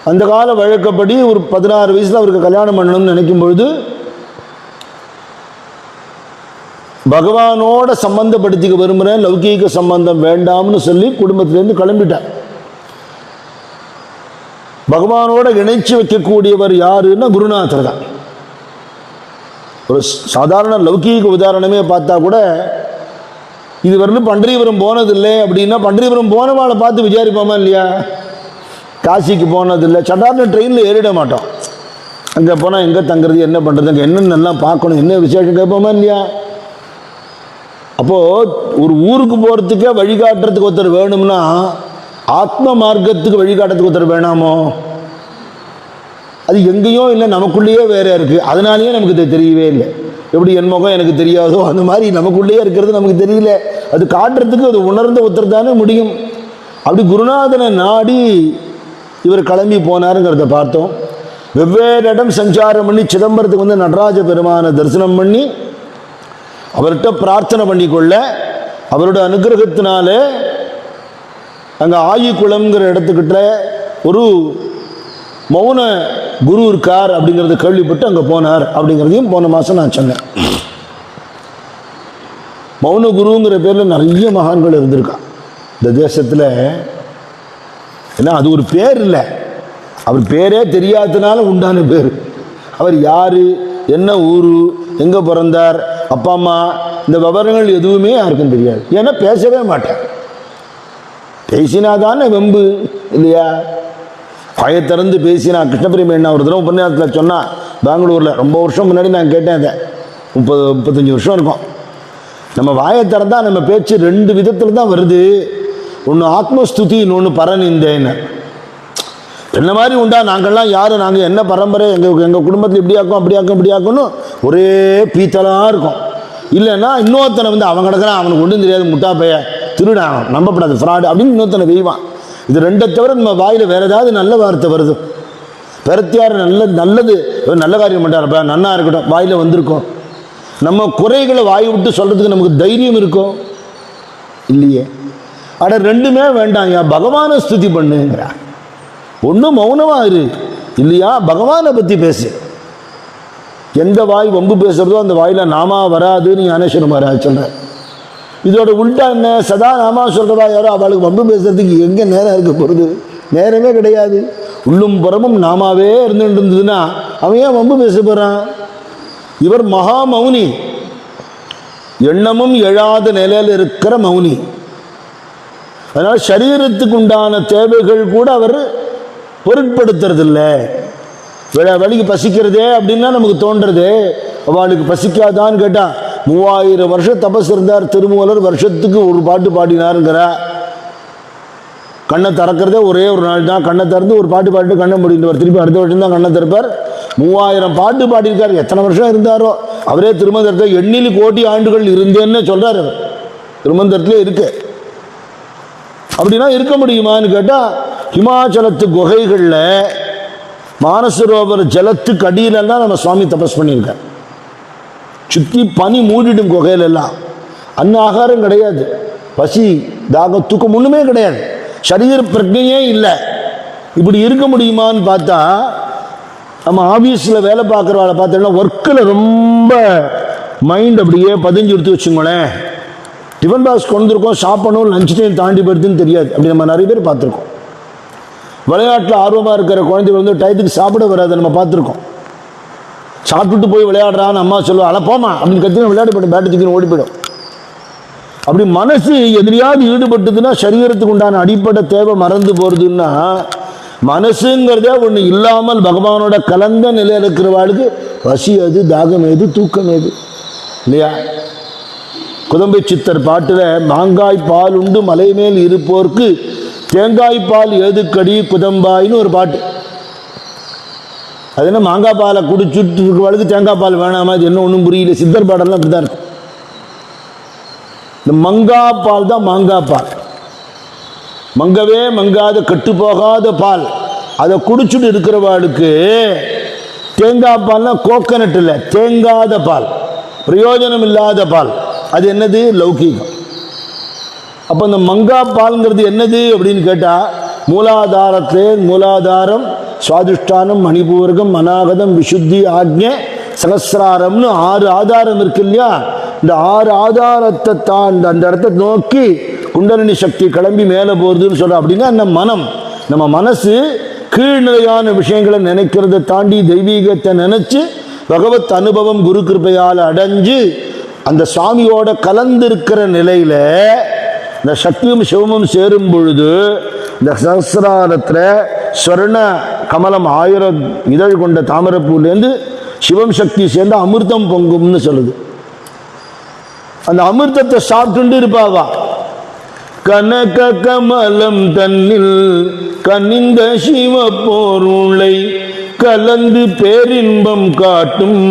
அந்த கால வழக்கப்படி ஒரு 16 வயசில் அவருக்கு கல்யாணம் பண்ணணும்னு நினைக்கும் பொழுது பகவானோட சம்பந்தப்படுத்திக்க விரும்புகிறேன், லௌகீக சம்பந்தம் வேண்டாம்னு சொல்லி குடும்பத்திலேருந்து கிளம்பிட்டார். பகவானோட இணைச்சி வைக்கக்கூடியவர் யாருன்னா குருநாதர் தான். ஒரு சாதாரண லௌகீக உதாரணமே பார்த்தா கூட, இது வரலும் பண்டரிபுரம் போனதில்லை அப்படின்னா பண்டரிபுரம் போனவாளை பார்த்து விசாரிப்போமா இல்லையா? காசிக்கு போனதில்லை, சட்டார்னு ட்ரெயினில் ஏறிட மாட்டோம். அங்கே போனால் எங்கே தங்குறது, என்ன பண்ணுறது, அங்கே என்னென்னலாம் பார்க்கணும், என்ன விசேஷம் கேட்போமா இல்லையா? அப்போது ஒரு ஊருக்கு போகிறதுக்கே வழிகாட்டுறதுக்கு ஒருத்தர் வேணும்னா ஆத்ம மார்க்கத்துக்கு வழிகாட்டுறதுக்கு ஒருத்தர் வேணாமோ? அது எங்கேயோ இல்லை, நமக்குள்ளேயே வேற இருக்குது. அதனாலேயே நமக்கு தெரியவே இல்லை. எப்படி என் முகம் எனக்கு தெரியாதோ அந்த மாதிரி நமக்குள்ளேயே இருக்கிறது நமக்கு தெரியல. அது காட்டுறதுக்கு அது உணர்ந்த ஒருத்தர் தானே முடியும். அப்படி குருநாதனை நாடி இவர் கிளம்பி போனாருங்கிறத பார்த்தோம். வெவ்வேறு இடம் சஞ்சாரம் பண்ணி சிதம்பரத்துக்கு நடராஜ பெருமானை தரிசனம் பண்ணி அவர்கிட்ட பிரார்த்தனை பண்ணிக்கொள்ள, அவரோட அனுகிரகத்தினால அங்கே ஆயிக்குளம்ங்கிற இடத்துக்கிட்ட ஒரு மௌன குரு இருக்கார் அப்படிங்கிறத கேள்விப்பட்டு அங்கே போனார் அப்படிங்கிறதையும் போன மாதம் நான் சொன்னேன். மௌன குருங்கிற பேரில் நிறைய மகான்கள் இருந்திருக்கா இந்த தேசத்தில். ஏன்னா அது ஒரு பேர் இல்லை, அவர் பேரே தெரியாததுனால உண்டான பேர். அவர் யார், என்ன ஊர், எங்கே பிறந்தார், அப்பா அம்மா, இந்த விவரங்கள் எதுவுமே யாருக்கும் தெரியாது. ஏன்னா பேசவே மாட்டேன். பேசினாதானே வெம்பு இல்லையா? வாயை திறந்து பேசினா கிருஷ்ணபிரியம் என்ன ஒரு தடவை உபன்யாசத்தில் சொன்னால் பெங்களூரில் ரொம்ப வருஷம் முன்னாடி நான் கேட்டேன். அதை 30-35 வருஷம் இருக்கும். நம்ம வாயை திறந்தா நம்ம பேச்சு 2 விதத்தில் தான் வருது. ஒன்று ஆத்மஸ்துதி, இன்னொன்று பரநிந்தேன்னு. என்ன மாதிரி உண்டா நாங்கள்லாம் யார், நாங்கள் என்ன பரம்பரை, எங்கள் குடும்பத்தில் இப்படியாக்கும் அப்படியாக்கும் இப்படியாக்கும்னு ஒரே பீத்தலாக இருக்கும். இல்லைன்னா இன்னொருத்தனை வந்து அவன் கிடக்கிறான், அவனுக்கு ஒன்றும் தெரியாது, முட்டா பைய, திருடான், நம்பப்படாது, ஃப்ராடு அப்படின்னு இன்னொருத்தனை வெய்வான். இது ரெண்டை தவிர நம்ம வாயில் வேறு ஏதாவது நல்ல வார்த்தை வருது? பெருத்தியார் நல்லது நல்ல காரியம் பண்ணுறாருப்பா, நன்னா இருக்கட்டும், வாயில் வந்திருக்கோம். நம்ம குறைகளை வாய் விட்டு சொல்கிறதுக்கு நமக்கு தைரியம் இருக்கும் இல்லையே. அட ரெண்டுமே வேண்டாம், யா பகவானை ஸ்துதி பண்ணுங்கிறா. ஒன்றும் மௌனமாக இரு இல்லையா, பகவானை பற்றி பேசு. எந்த வாய் வம்பு பேசுகிறதோ அந்த வாயில் நாமா வராதுன்னு ஞானேஸ்வர மகாராஜ் சொல்கிறார். இதோட உள்டா என்ன, சதா நாமா சொல்கிறவா யாரோ அவளுக்கு வம்பு பேசுறதுக்கு எங்கே நேரம் இருக்க போகிறது? நேரமே கிடையாது. உள்ளும் புறமும் நாமாவே இருந்துட்டு இருந்ததுன்னா அவன் ஏன் வம்பு பேச போகிறான்? இவர் மகா மௌனி, எண்ணமும் எழாத நிலையில் இருக்கிற மௌனி. அதனால் சரீரத்துக்கு உண்டான தேவைகள் கூட அவர் பொருட்படுத்துறதில்லை. வழிக்கு பசிக்கிறதே அப்படின்னா நமக்கு தோன்றது, அவளுக்கு பசிக்காதான்னு கேட்டால் 3000 வருஷம் தபஸ் இருந்தார் திருமூலர், வருஷத்துக்கு ஒரு பாட்டு பாடினாருங்கிற. கண்ணை திறக்கிறதே ஒரே ஒரு நாள் தான், கண்ணை திறந்து ஒரு பாட்டு பாடிட்டு கண்ணை முடிந்தவர், திருப்பி அடுத்த வருஷம் தான் கண்ணை திறப்பார். 3000 பாட்டு பாடியிருக்கார். எத்தனை வருஷம் இருந்தாரோ அவரே. திருமந்திரத்தில் எண்ணில் கோடி ஆண்டுகள் இருந்தேன்னு சொல்றாரு. திருமந்திரத்திலே இருக்கு. அப்படின்னா இருக்க முடியுமான்னு கேட்டால், ஹிமாச்சலத்து குகைகளில் மானசரோவர் ஜலத்துக்கு அடியிலெல்லாம் நம்ம சுவாமி தபஸ் பண்ணியிருக்கார். சுற்றி பனி மூடிடும் குகையிலெல்லாம். ஆகாரம் கிடையாது, பசி தாகம் தூக்கம் ஒன்றுமே கிடையாது, சரீர பிரஜையே இல்லை. இப்படி இருக்க முடியுமான்னு பார்த்தா, நம்ம ஆஃபீஸில் வேலை பார்க்குறவாளை பார்த்தோம்னா ஒர்க்கில் ரொம்ப மைண்ட் அப்படியே பதிஞ்சு எடுத்து வச்சுங்களேன். டிஃபன் பாக்ஸ் கொண்டுருக்கோம், சாப்பிடணும், லஞ்ச் டைம் தாண்டி போயிடுதுன்னு தெரியாது. அப்படி நம்ம நிறைய பேர் பார்த்துருக்கோம். விளையாட்டில் ஆர்வமாக இருக்கிற குழந்தைகள் வந்து டயத்துக்கு சாப்பிட வராது, நம்ம பார்த்துருக்கோம். சாப்பிட்டுட்டு போய் விளையாடுறான்னு அம்மா சொல்லுவா, அல போமா அப்படின்னு கத்தினா விளையாடி போய்டும், பேட்டு தூக்கின்னு ஓடி போயிடும். அப்படி மனசு எதிரியாவது ஈடுபட்டதுன்னா சரீரத்துக்கு உண்டான அடிப்படை தேவை மறந்து போகிறதுன்னா, மனசுங்கிறதே ஒன்று இல்லாமல் பகவானோட கலந்த நிலையில் இருக்கிறவாளுக்கு பசி எது, தாகம் எது, தூக்கம் எது இல்லையா? குதம்பை சித்தர் பாட்டில் மாங்காய் பால் உண்டு மலை மேல் இருப்போர்க்கு தேங்காய் பால் ஏதுக்கடி குதம்பாயின்னு ஒரு பாட்டு. அது என்ன, மாங்காய் பாலை குடிச்சுட்டு இருக்கிறவாளுக்கு தேங்காய் பால் வேணாமா? அது என்ன ஒன்றும் புரியல. சித்தர் பாடலாம் அப்படி தான் இருக்கும். இந்த மங்கா பால் தான் மாங்காய் பால், மங்கவே மங்காத கட்டு போகாத பால். அதை குடிச்சுட்டு இருக்கிறவாளுக்கு தேங்காய் பால்னா கோகனட் இல்லை, தேங்காத பால், பிரயோஜனம் இல்லாத பால். அது என்னது? லௌகீகம். அப்போ இந்த மங்கா பால்ங்கிறது என்னது அப்படின்னு கேட்டால், மூலாதாரம் சுவாதிஷ்டானம் மணிபூர்கம் அநாகதம் விசுத்தி ஆக்ஞை சகசிராரம்னு 6 ஆதாரம் இருக்கு இல்லையா? இந்த 6 ஆதாரத்தை தான் அந்த இடத்த நோக்கி குண்டலினி சக்தி கிளம்பி மேலே போகிறதுன்னு சொல்ல. அப்படின்னா நம்ம மனசு கீழ்நிலையான விஷயங்களை நினைக்கிறத தாண்டி தெய்வீகத்தை நினைச்சு பகவத் அனுபவம் குரு கிருபையால் அடைஞ்சு அந்த சுவாமியோட கலந்திருக்கிற நிலையில இந்த சக்தியும் சிவமும் சேரும் பொழுது இந்த சகசிராரத்தில் ஸ்வர்ண கமலம் 1000 இதழ் கொண்ட தாமரப்பூலேருந்து சிவம் சக்தி சேர்ந்து அமிர்தம் பொங்கும்னு சொல்லுது. அந்த அமிர்தத்தை சாப்பிட்டு இருப்பாவா. கனக கமலம் தன்னில் கனிந்த சிவ பொருளை கலந்து பேரின்பம் காட்டும்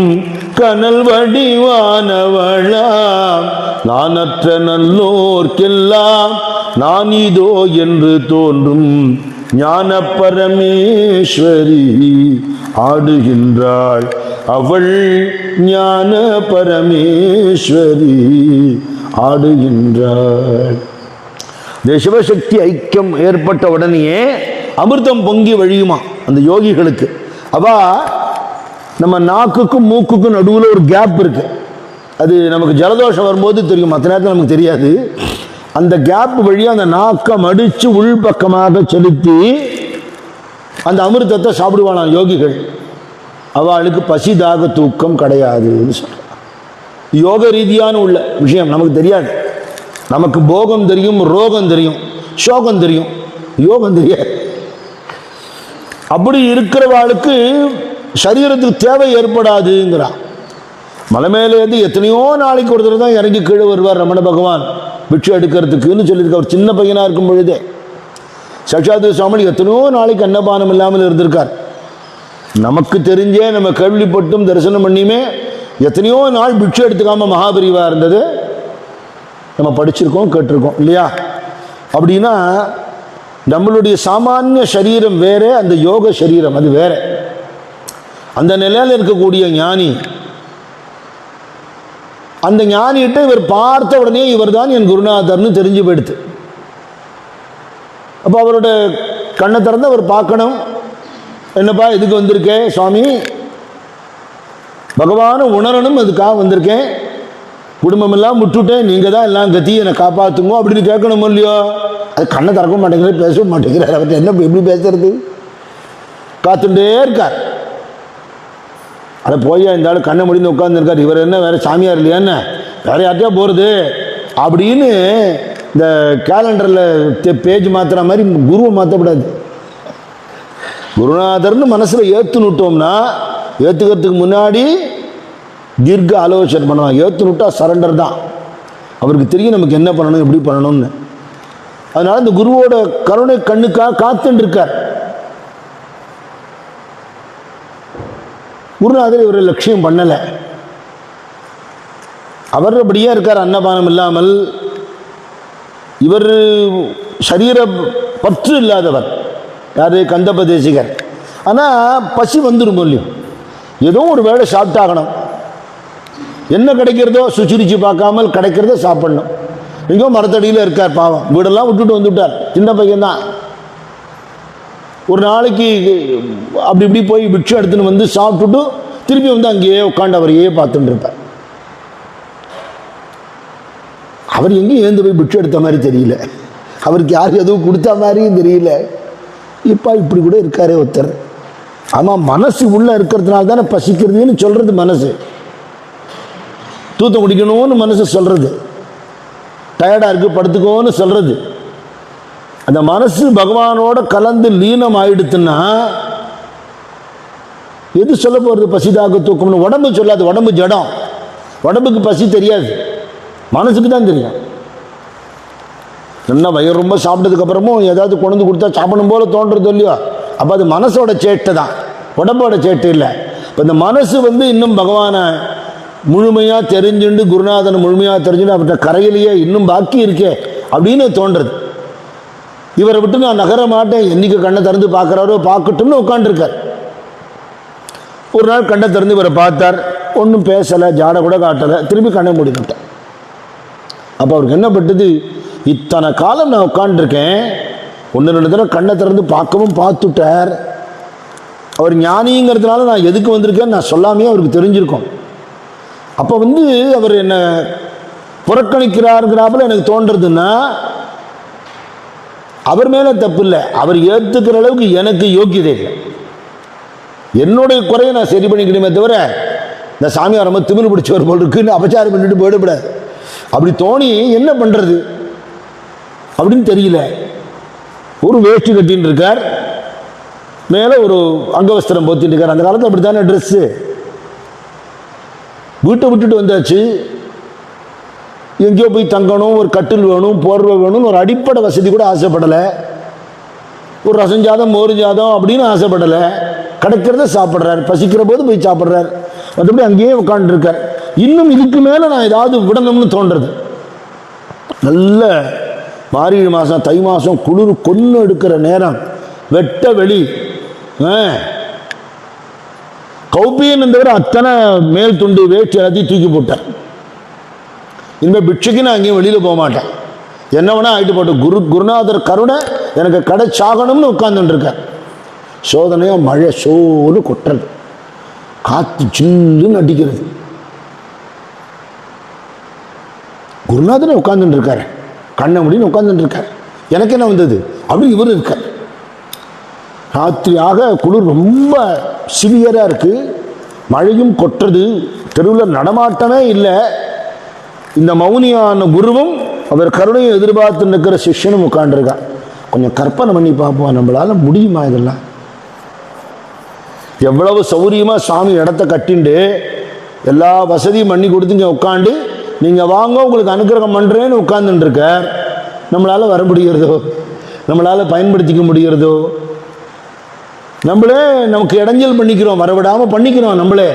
கனல் வடிவானவளாம் நானற்ற நல்லோர்க்கெல்லாம் நான் இதோ என்று தோன்றும் ஞான பரமேஸ்வரி ஆடுகின்றாள் அவள். ஞான பரமேஸ்வரி ஆடுகின்றாள். இந்த சிவசக்தி ஐக்கியம் ஏற்பட்ட உடனேயே அமிர்தம் பொங்கி வழியுமா அந்த யோகிகளுக்கு. அவா நம்ம நாக்குக்கும் மூக்குக்கும் நடுவில் ஒரு கேப் இருக்கு. அது நமக்கு ஜலதோஷம் வரும்போது தெரியும், மற்ற நேரத்தில் நமக்கு தெரியாது. அந்த கேப் வழியாக அந்த நாக்கை மடித்து உள்பக்கமாக செலுத்தி அந்த அமிர்தத்தை சாப்பிடுவானாம் யோகிகள். அவளுக்கு பசி தாக தூக்கம் கிடையாதுன்னு சொல்கிறான். யோக ரீதியான உள்ள விஷயம் நமக்கு தெரியாது. நமக்கு போகம் தெரியும், ரோகம் தெரியும், சோகம் தெரியும், யோகம் தெரியாது. அப்படி இருக்கிறவாளுக்கு சரீரத்துக்கு தேவை ஏற்படாதுங்கிறான். மலை மேலேருந்து எத்தனையோ நாளைக்கு ஒரு தடவை தான் இறங்கி கீழே வருவார் ரமண பகவான் பிட்சை எடுக்கிறதுக்குன்னு சொல்லியிருக்க. ஒரு சின்ன பையனாக இருக்கும் பொழுதே சட்சாத்து சுவாமி எத்தனையோ நாளைக்கு அன்னபானம் இல்லாமல் இருந்திருக்கார். நமக்கு தெரிஞ்சே நம்ம கேள்விப்பட்டும் தரிசனம் பண்ணியுமே எத்தனையோ நாள் பிட்சை எடுத்துக்காம மகாபரிவா இருந்தது நம்ம படிச்சிருக்கோம், கேட்டிருக்கோம் இல்லையா? அப்படின்னா நம்மளுடைய சாமானிய சரீரம் வேற, அந்த யோக சரீரம் அது வேற. அந்த நிலையில் இருக்கக்கூடிய ஞானி, அந்த ஞானிகிட்ட இவர் பார்த்த உடனே இவர் தான் என் குருநாதர்னு தெரிஞ்சு போயிடுது. அப்போ அவரோட கண்ணை திறந்து அவர் பார்க்கணும். என்னப்பா இதுக்கு வந்திருக்கேன் சுவாமி, பகவானை உணரணும், அதுக்காக வந்திருக்கேன், குடும்பமெல்லாம் விட்டுட்டேன், நீங்கள் தான் எல்லாம் கத்தி என்னை காப்பாற்றுங்க அப்படின்னு கேட்கணும் இல்லையோ? அது கண்ணை திறக்க மாட்டேங்கிறார், பேசவும் மாட்டேங்கிறார். அவர்கிட்ட என்ன எப்படி பேசுறது? காத்துட்டே இருக்கார். அதை போய் இந்த ஆள் கண்ணை முடிந்து உட்காந்துருக்கார். இவர் என்ன வேற சாமியார் இல்லையா, என்ன வேற யார்ட்டையா போகிறது அப்படின்னு இந்த கேலண்டரில் பேஜ் மாற்றுற மாதிரி குருவை மாற்றக்கூடாது. குருநாதர்னு மனசில் ஏற்றுனுட்டோம்னா, ஏற்றுக்கிறதுக்கு முன்னாடி தீர்க்க ஆலோசனை பண்ணுவாங்க. ஏற்றுனுட்டா சரண்டர் தான். அவருக்கு தெரியும் நமக்கு என்ன பண்ணணும், எப்படி பண்ணணும்னு. அதனால இந்த குருவோட கருணை கண்ணுக்காக காத்துட்டு இருக்கார். குருநாதர் இவரை லட்சியம் பண்ணலை. அவர் அப்படியே இருக்கார், அன்னபானம் இல்லாமல். இவர் சரீர பற்று இல்லாதவர். யாரு? கந்தபதேசிகர். ஆனால் பசி வந்துடும் இல்லையும், ஏதோ ஒரு வேளை சாப்பிட்டாகணும். என்ன கிடைக்கிறதோ சுச்சிரிச்சு பார்க்காமல் கிடைக்கிறத சாப்பிடணும். எங்கோ மரத்தடியில் இருக்கார் பாவம், வீடெல்லாம் விட்டுட்டு வந்துவிட்டார், சின்ன பையன்தான். ஒரு நாளைக்கு அப்படி இப்படி போய் பிட்சை எடுத்துன்னு வந்து சாப்பிட்டுட்டு திருப்பி வந்து அங்கேயே உட்காந்து அவரையே பார்த்துட்டு இருப்பார். அவர் எங்கேயும் ஏந்து போய் பிட்சை எடுத்த மாதிரி தெரியல, அவருக்கு யார் எதுவும் கொடுத்த மாதிரியும் தெரியல. இப்போ இப்படி கூட இருக்காரே ஒருத்தர். ஆமாம், மனசு உள்ளே இருக்கிறதுனால தானே பசிக்கிறதுன்னு சொல்கிறது மனசு. தூத்தம் குடிக்கணும்னு மனசு சொல்கிறது, டயர்டாக இருக்குது படுத்துக்கோன்னு சொல்கிறது. அந்த மனசு பகவானோட கலந்து லீனம் ஆயிடுத்துன்னா எது சொல்ல போகிறது? பசிதாக தூக்கம்னு உடம்பு சொல்லாது. உடம்பு ஜடம், உடம்புக்கு பசி தெரியாது, மனசுக்கு தான் தெரியும். என்ன வயிறு ரொம்ப சாப்பிட்டதுக்கப்புறமும் ஏதாவது கொண்டு கொடுத்தா சாப்பிடும் போல தோன்றது இல்லையோ, அப்போ அது மனசோட சேட்டை தான், உடம்போட சேட்டை இல்லை. இப்போ இந்த மனசு வந்து இன்னும் பகவானை முழுமையாக தெரிஞ்சுண்டு, குருநாதனை முழுமையாக தெரிஞ்சுட்டு அவர்கிட்ட கரையிலேயே இன்னும் பாக்கி இருக்கே அப்படின்னு தோன்றுறது. இவரை விட்டு நான் நகர மாட்டேன், என்னைக்கு கண்ணை திறந்து பார்க்குறாரோ பார்க்கட்டும்னு உட்காந்துருக்கார். ஒரு நாள் கண்ணை திறந்து இவரை பார்த்தார், ஒன்றும் பேசலை, ஜாடை கூட காட்டலை, திருப்பி கண்ணை மூடிக்கிட்டார். அப்போ அவருக்கு என்ன பட்டது? இத்தனை காலம் நான் உட்காந்துருக்கேன், ஒன்று ரெண்டு தடவை கண்ணை திறந்து பார்க்கவும் பார்த்துட்டார். அவர் ஞானிங்கிறதுனால நான் எதுக்கு வந்திருக்கேன்னு நான் சொல்லாமே அவருக்கு தெரிஞ்சிருக்கோம். அப்போ வந்து அவர் என்னை புறக்கணிக்கிறாருங்கிறாப்புல எனக்கு தோன்றதுன்னா அவர் மேலே தப்பு இல்லை, அவர் ஏற்றுக்கிற அளவுக்கு எனக்கு யோக்கியதை இல்லை. என்னுடைய குறையை நான் சரி பண்ணிக்கணுமே தவிர இந்த சாமியார் ரொம்ப திமிரு பிடிச்சவர் போல் இருக்குன்னு அபச்சாரம் பண்ணிட்டு போயிடக்கூடாது. அப்படி தோணி என்ன பண்ணுறது அப்படின்னு தெரியல. ஒரு வேஷ்டி கட்டின்னு இருக்கார், மேலே ஒரு அங்கவஸ்திரம் போத்திட்டு இருக்கார். அந்த காலத்தில் அப்படி தானே ட்ரெஸ்ஸு. வீட்டை விட்டுட்டு வந்தாச்சு, எங்கேயோ போய் தங்கணும், ஒரு கட்டில் வேணும், போர்வை வேணும்னு ஒரு அடிப்படை வசதி கூட ஆசைப்படலை. ஒரு ரசம் ஜாதம், மோர் ஜாதம் அப்படின்னு ஆசைப்படலை. கிடைக்கிறத சாப்பிட்றாரு, பசிக்கிற போது போய் சாப்பிட்றாரு, மற்றபடி அங்கேயே உட்காந்துருக்கார். இன்னும் இதுக்கு மேலே நான் ஏதாவது விடணும்னு தோன்றது. நல்ல மார்கழி மாதம், தை மாதம், குளிர் கொன்று எடுக்கிற நேரம், வெட்ட வெளி, கௌபியன் தவிர அத்தனை மேல் துண்டு வேட்டி எல்லாத்தையும் தூக்கி போட்டார். இனிமேல் பிட்சைக்கு நான் அங்கேயும் வெளியில் போக மாட்டேன், என்ன வேணா ஆகிட்டு போட்டேன், குருநாதர் கருணை எனக்கு கிடைச்சாகணும்னு உட்கார்ந்துருக்கார். சோதனையாக மழை சோன்னு கொட்டுறது, காற்று சில்லுன்னு அடிக்கிறது. குருநாதனை உட்கார்ந்துட்டு இருக்காரு, கண்ணை முடின்னு உட்கார்ந்துட்டு இருக்கார். எனக்கு என்ன வந்தது அப்படின்னு இவர் இருக்கார். ராத்திரியாக குளிர் ரொம்ப சிவியராக இருக்குது, மழையும் கொட்டுறது, தெருவில் நடமாட்டமே இல்லை. இந்த மௌனியான குருவும் அவர் கருணையை எதிர்பார்த்து நிற்கிற சிஷ்யனும் உட்காண்டிருக்கார். கொஞ்சம் கற்பனை பண்ணி பார்ப்போம், நம்மளால முடியுமா இதெல்லாம்? எவ்வளவு சௌரியமாக சாமி இடத்த கட்டிண்டு எல்லா வசதியும் பண்ணி கொடுத்துங்க உட்காந்து, நீங்கள் வாங்க உங்களுக்கு அனுக்கிரகம் பண்ணுறேன்னு உட்கார்ந்துட்டு இருக்கார். நம்மளால் வர முடிகிறதோ, நம்மளால் பயன்படுத்திக்க முடிகிறதோ? நம்மளே நமக்கு இடைஞ்சல் பண்ணிக்கிறோம், வரவிடாமல் பண்ணிக்கிறோம் நம்மளே.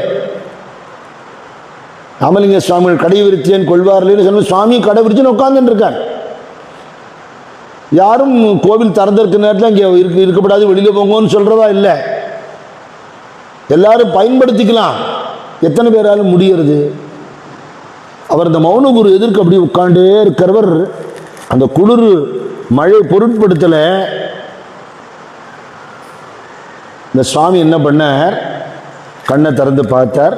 ராமலிங்க சுவாமிகள் கடை விரித்தேன் கொள்வார்லேன்னு சொன்ன சுவாமி கடை விரிச்சுன்னு உட்கார்ந்துட்டு இருக்கார். யாரும் கோவில் திறந்திருக்க நேரத்தில் இங்கே இருக்கப்படாது, வெளியில் போங்கன்னு சொல்றதா இல்லை. எல்லாரும் பயன்படுத்திக்கலாம். எத்தனை பேராலும் முடியறது? அவர் இந்த மௌன குரு எதிர்க்கு அப்படி உட்காண்டே இருக்கிறவர் அந்த குளிர் மழை பொருட்படுத்தல. இந்த சுவாமி என்ன பண்ணார், கண்ணை திறந்து பார்த்தார்,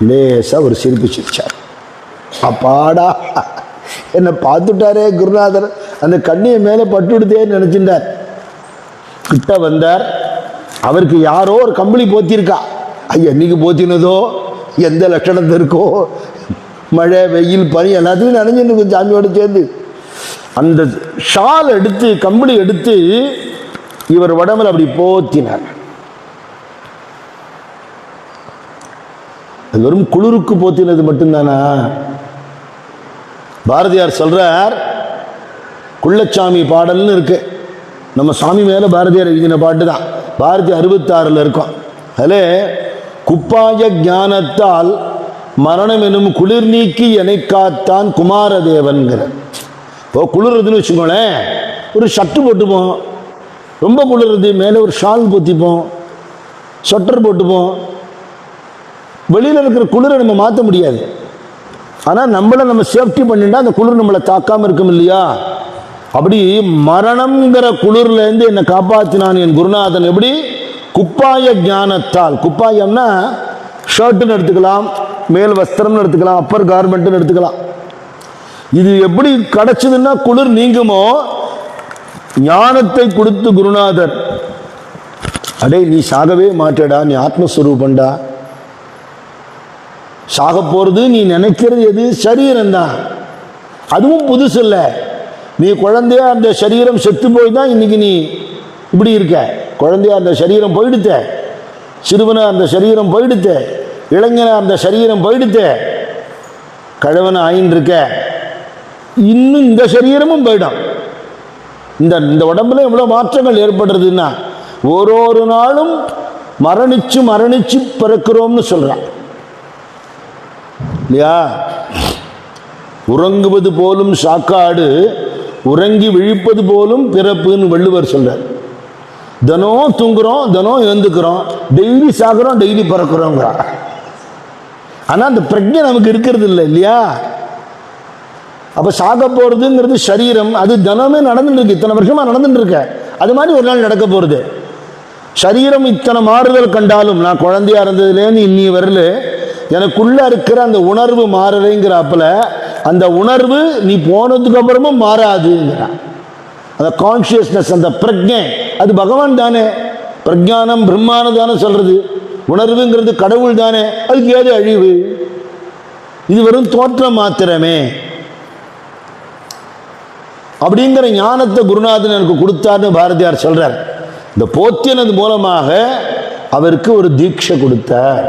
லேசா ஒரு சிரிப்பு சிரிச்சார். அப்பாடா என்னை பார்த்துட்டாரே குருநாதர், அந்த கண்ணியை மேலே பட்டுடுதேன்னு நினைச்சிட்டார். கிட்ட வந்தார். அவருக்கு யாரோ ஒரு கம்பளி போத்திருக்கா. என்னைக்கு போத்தினதோ, எந்த லட்சணத்தில் இருக்கோ, மழை வெயில் பனி எல்லாத்தையும் நினைஞ்சுன்னு சாமியோட சேர்ந்து அந்த ஷால் எடுத்து கம்பளி எடுத்து இவர் உடம்புல அப்படி போத்தினார். அது வெறும் குளிருக்கு போத்தினது மட்டும்தானா? பாரதியார் சொல்றார், குள்ளச்சாமி பாடல்னு இருக்கு. நம்ம சாமி மேல பாரதியார் எழுதின பாட்டு தான். பாரதி 66 இருக்கும். அதில் குப்பாய ஞானத்தால் மரணம் எனும் குளிர் நீக்கி என்னை காத்தான் குமாரதேவன்கிற. இப்போ குளிர்றதுன்னு வச்சுக்கோங்களேன், ஒரு ஷர்ட்டு போட்டுப்போம். ரொம்ப குளிர்றது மேலே ஒரு ஷால் போத்திப்போம், ஸ்வெட்டர் போட்டுப்போம். வெளியில் இருக்கிற குளிரை நம்ம மாற்ற முடியாது. ஆனால் நம்மளை நம்ம சேஃப்டி பண்ணிட்டா அந்த குளிர் நம்மளை தாக்காமல் இருக்கும் இல்லையா? அப்படி மரணம்ங்கிற குளிர்லேருந்து என்னை காப்பாற்றினான் என் குருநாதன். எப்படி? குப்பாய ஞானத்தால். குப்பாயம்னா ஷர்ட்டுன்னு எடுத்துக்கலாம், மேல் வஸ்திரம்னு எடுத்துக்கலாம், அப்பர் கார்மெண்ட்னு எடுத்துக்கலாம். இது எப்படி கிடைச்சதுன்னா குளிர் நீங்குமோ, ஞானத்தை கொடுத்து குருநாதர், அடே நீ சாகவே மாட்டேடா, நீ ஆத்மஸ்வரூபண்டா. சாக போறது நீ நினைக்கிறது எது? சரீரம் தான். அதுவும் புதுசு இல்லை. நீ குழந்தையா அந்த சரீரம் செத்து போய் தான் இன்னைக்கு நீ இப்படி இருக்க. குழந்தையா அந்த சரீரம் போயிடுத்த, சிறுவனா அந்த சரீரம் போயிடுத்த, இளைஞனா அந்த சரீரம் போயிடுத்த, கழவனை ஆயின்னு இருக்க. இன்னும் இந்த சரீரமும் போயிடும். இந்த உடம்புல எவ்வளவு மாற்றங்கள் ஏற்படுறதுன்னா ஒரு நாளும் மரணிச்சு மரணிச்சு பிறக்கிறோம்னு சொல்றான் இல்லையா? உறங்குவது போலும் சாக்காடு, உறங்கி விழிப்பது போலும் பிறப்புன்னு வள்ளுவர் சொல்றார். தினம் தூங்குறோம், தினம் எழுந்துக்கிறோம், டெய்லி சாகுறோம், டெய்லி பிறக்கிறோங்கிறான். ஆனா அந்த பிரஜை நமக்கு இருக்கிறது இல்லை இல்லையா? அப்ப சாக போறதுங்கிறது சரீரம். அது தினமே நடந்துட்டு இருக்கு, இத்தனை வருஷமா நடந்துட்டு இருக்க. அது மாதிரி ஒரு நாள் நடக்க போறது. சரீரம் இத்தனை மாறுதல் கண்டாலும், நான் குழந்தையா இருந்ததுலேருந்து இன்னி வரல எனக்குள்ள இருக்கிற அந்த உணர்வு மாறலைங்கிறாப்புல, அந்த உணர்வு நீ போனதுக்கு அப்புறமும் மாறாதுங்கிறான். அந்த கான்சியஸ்னஸ், அந்த பிரஜை, அது பகவான் தானே. பிரஜானம் பிரம்மானம் தானே சொல்றது. உணர்வுங்கிறது கடவுள் தானே. அதுக்கு ஏது அழிவு? இது வெறும் தோற்றம் மாத்திரமே. அப்படிங்கிற ஞானத்தை குருநாதன் எனக்கு கொடுத்தார்னு பாரதியார் சொல்றார். இந்த போத்தினது மூலமாக அவருக்கு ஒரு தீட்சை கொடுத்தார்.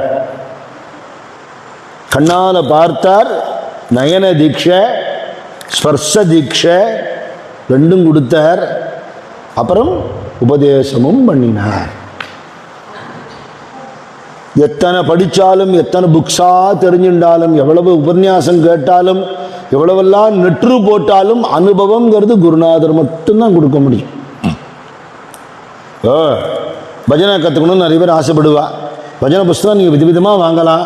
கண்ணால பார்த்தார், நயன தீட்சை, ஸ்பர்ஷ தீட்சை ரெண்டும் கொடுத்தார். அப்புறம் உபதேசமும் பண்ணினார். எத்தனை படித்தாலும், எத்தனை புக்ஸா தெரிஞ்சுட்டாலும், எவ்வளவு உபன்யாசம் கேட்டாலும், எவ்வளவெல்லாம் நெற்று போட்டாலும் அனுபவம்ங்கிறது குருநாதர் மட்டும்தான் கொடுக்க முடியும். பஜனை கற்றுக்கணும்னு நிறைய பேர் ஆசைப்படுவா. பஜனை புஸ்தகம் நீங்கள் விதவிதமாக வாங்கலாம்,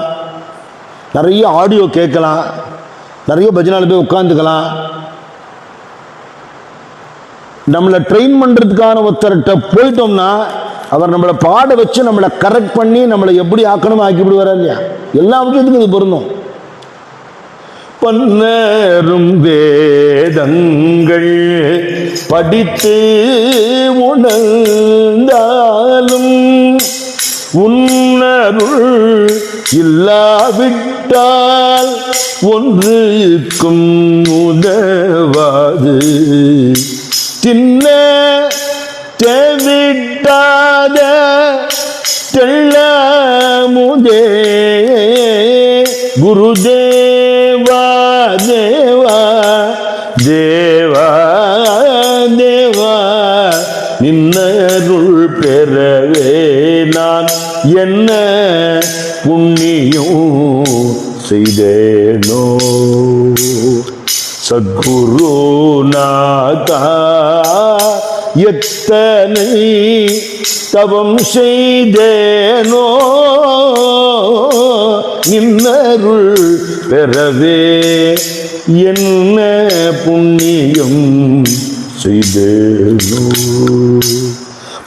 நிறைய ஆடியோ கேட்கலாம், நிறைய பஜனையில் போய் உட்காந்துக்கலாம். நம்மளை ட்ரெயின் பண்ணுறதுக்கான ஒருத்தர்கிட்ட போயிட்டோம்னா அவர் நம்மளை பாட வச்சு நம்மளை கரெக்ட் பண்ணி நம்மளை எப்படி ஆக்கணும் ஆக்கி விடுவாரா இல்லையா? எல்லா விஷயத்துக்கும் இது பொருந்தும். பன்னரும் வேதங்கள் படித்து உணர்ந்தாலும் உன்னருள் இல்லாவிட்டால் ஒன்றுக்கும் உதவாது. தின்ன தேவிட்டாத தெள்ளமுதே குருதேவா தேவா தேவா தேவா நின்னருள் பெறவே நான் என்ன புண்ணியம் செய்தேனோ சத்குருநாதா எத்தனை தவம் செய்தேனோ நின்னருள் பெறவே என்ன புண்ணியம் செய்தேனோ.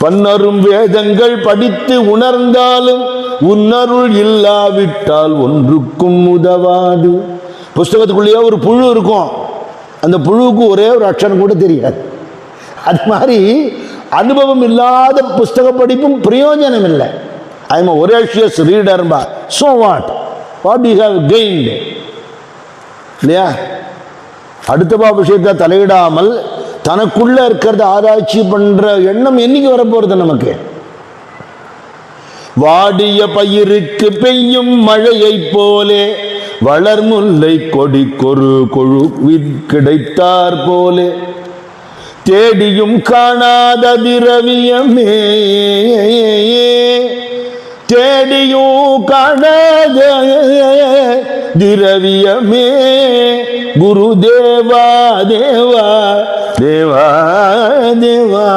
பன்னரும் வேதங்கள் படித்து உணர்ந்தாலும் உன்னருள் இல்லாவிட்டால் ஒன்றுக்கும் உதவாது. புஸ்தகத்துக்குள்ளேயே ஒரு புழு இருக்கும், அந்த புழுவுக்கு ஒரே ஒரு அக்ஷரம் கூட தெரியாது. அது மாதிரி அனுபவம் இல்லாத புஸ்தக படிப்பும் பிரயோஜனம் இல்லை. ஐ எம் ஒரேஷியஸ் ரீடர் பா, so what you have gained இல்லையா? அடுத்த விஷயத்தை தலையிடாமல் தனக்குள்ள இருக்கிறத ஆராய்ச்சி பண்ற எண்ணம் என்னைக்கு வரப்போறது நமக்கு? வாடிய பயிருக்கு பெய்யும் மழையை போலே வளர்முல்லை கொடி கொரு கொழு கிடைத்தார் போலே தேடியும் காணாத திரவியமே தேடியும் காணாத திரவியமே குருதேவா தேவா தேவா தேவா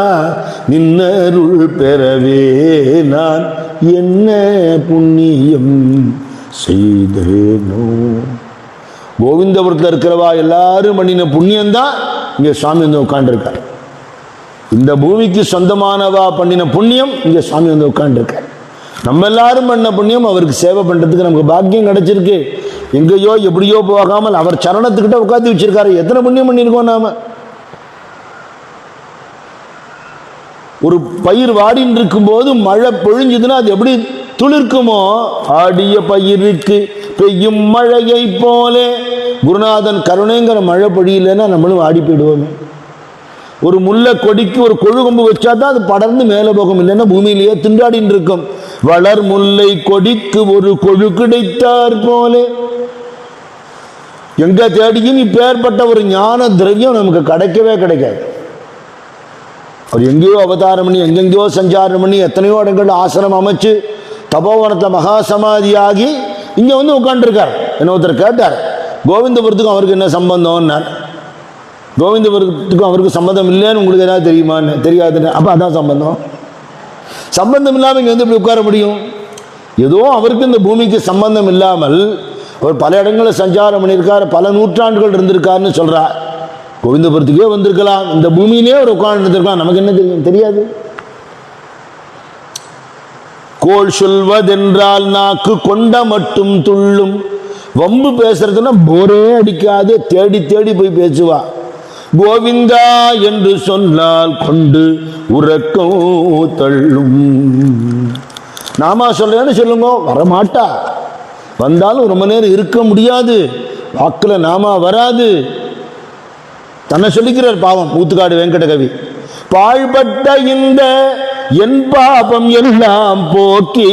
நின்னருள் பெறவே நான் என்ன புண்ணியம் செய்தேனோ. கோவிந்தபுரத்தில் இருக்கிறவா எல்லாரும் பண்ணின புண்ணியம்தான் இங்கே சுவாமி வந்து உட்காந்துருக்கார். இந்த பூமிக்கு சொந்தமானவா பண்ணின புண்ணியம் இங்கே சுவாமி வந்து உட்காந்துருக்கார். நம்ம எல்லாரும் பண்ண புண்ணியம் அவருக்கு சேவை பண்றதுக்கு நமக்கு பாக்கியம் கிடைச்சிருக்கு. எங்கேயோ எப்படியோ போகாமல் அவர் சரணத்துக்கிட்ட உட்காந்து வச்சிருக்காரு. எத்தனை புண்ணியம் பண்ணியிருக்கோம் நாம. ஒரு பயிர் வாடின்னு இருக்கும் போது மழை பொழிஞ்சுதுன்னா அது எப்படி துளிர்க்குமோ, ஆடிய பயிருக்கு பெய்யும் மழையை போலே குருநாதன் கருணைங்கிற மழை பொழியலன்னா நம்மளும் ஆடி போயிடுவோமே. ஒரு முல்லை கொடிக்கு ஒரு கொழு கொம்பு வச்சா தான் அது படர்ந்து மேலே போகும், இல்லைன்னா பூமியிலேயே திண்டாடின்னு இருக்கும். வளர் முல்லை கொடிக்கு ஒரு கொழு கிடைத்தார் போலே. எங்க தேடியும் இப்பேற்பட்ட ஒரு ஞான திரவியம் நமக்கு கிடைக்கவே கிடைக்காது. அவர் எங்கேயோ அவதாரம் பண்ணி எங்கெங்கேயோ சஞ்சாரம் பண்ணி எத்தனையோ இடங்கள் ஆசனம் அமைச்சு தபோவனத்தை மகா சமாதியாகி இங்க வந்து உட்காந்துருக்கார். என்ன ஒருத்தர் கேட்டார், கோவிந்தபுரத்துக்கும் அவருக்கு என்ன சம்பந்தம்னார். கோவிந்தபுரத்துக்கும் அவருக்கு சம்பந்தம் இல்லைன்னு உங்களுக்கு ஏதாவது தெரியுமான்னு. தெரியாதுன்னு. அப்போ அதான் சம்பந்தம். சம்பந்தம் இல்லாமல் இங்கே வந்து இப்படி உட்கார முடியும்? ஏதோ அவருக்கு இந்த பூமிக்கு சம்பந்தம் இல்லாமல் அவர் பல இடங்களில் சஞ்சாரம் பண்ணியிருக்கார், பல நூற்றாண்டுகள் இருந்திருக்காருன்னு சொல்கிறார். கோவிந்தபுரத்துக்கே வந்திருக்கலாம், இந்த பூமியிலே ஒரு உட்கார்ந்து இருந்திருக்கலாம். நமக்கு என்ன தெரியும்? தெரியாது. கோள் சொல்வதென்றால் நாக்கு கொண்ட மட்டும் துள்ளும். வம்பு பேசுறதுன்னா போரே அடிக்காது, தேடி தேடி போய் பேசுவா. கோவிந்தா என்று சொன்னால் கொண்டு உறக்கம் தள்ளும். நாமா சொல்றேன்னு சொல்லுங்க, வரமாட்டா. வந்தாலும் ரொம்ப நேரம் இருக்க முடியாது, வாக்குல நாமா வராது. தன்னை சொல்லிக்கிறார் பாவம் ஊத்துக்காடு வெங்கட கவி. பாழ்பட்ட இந்த என் பாபம் எல்லாம் போக்கி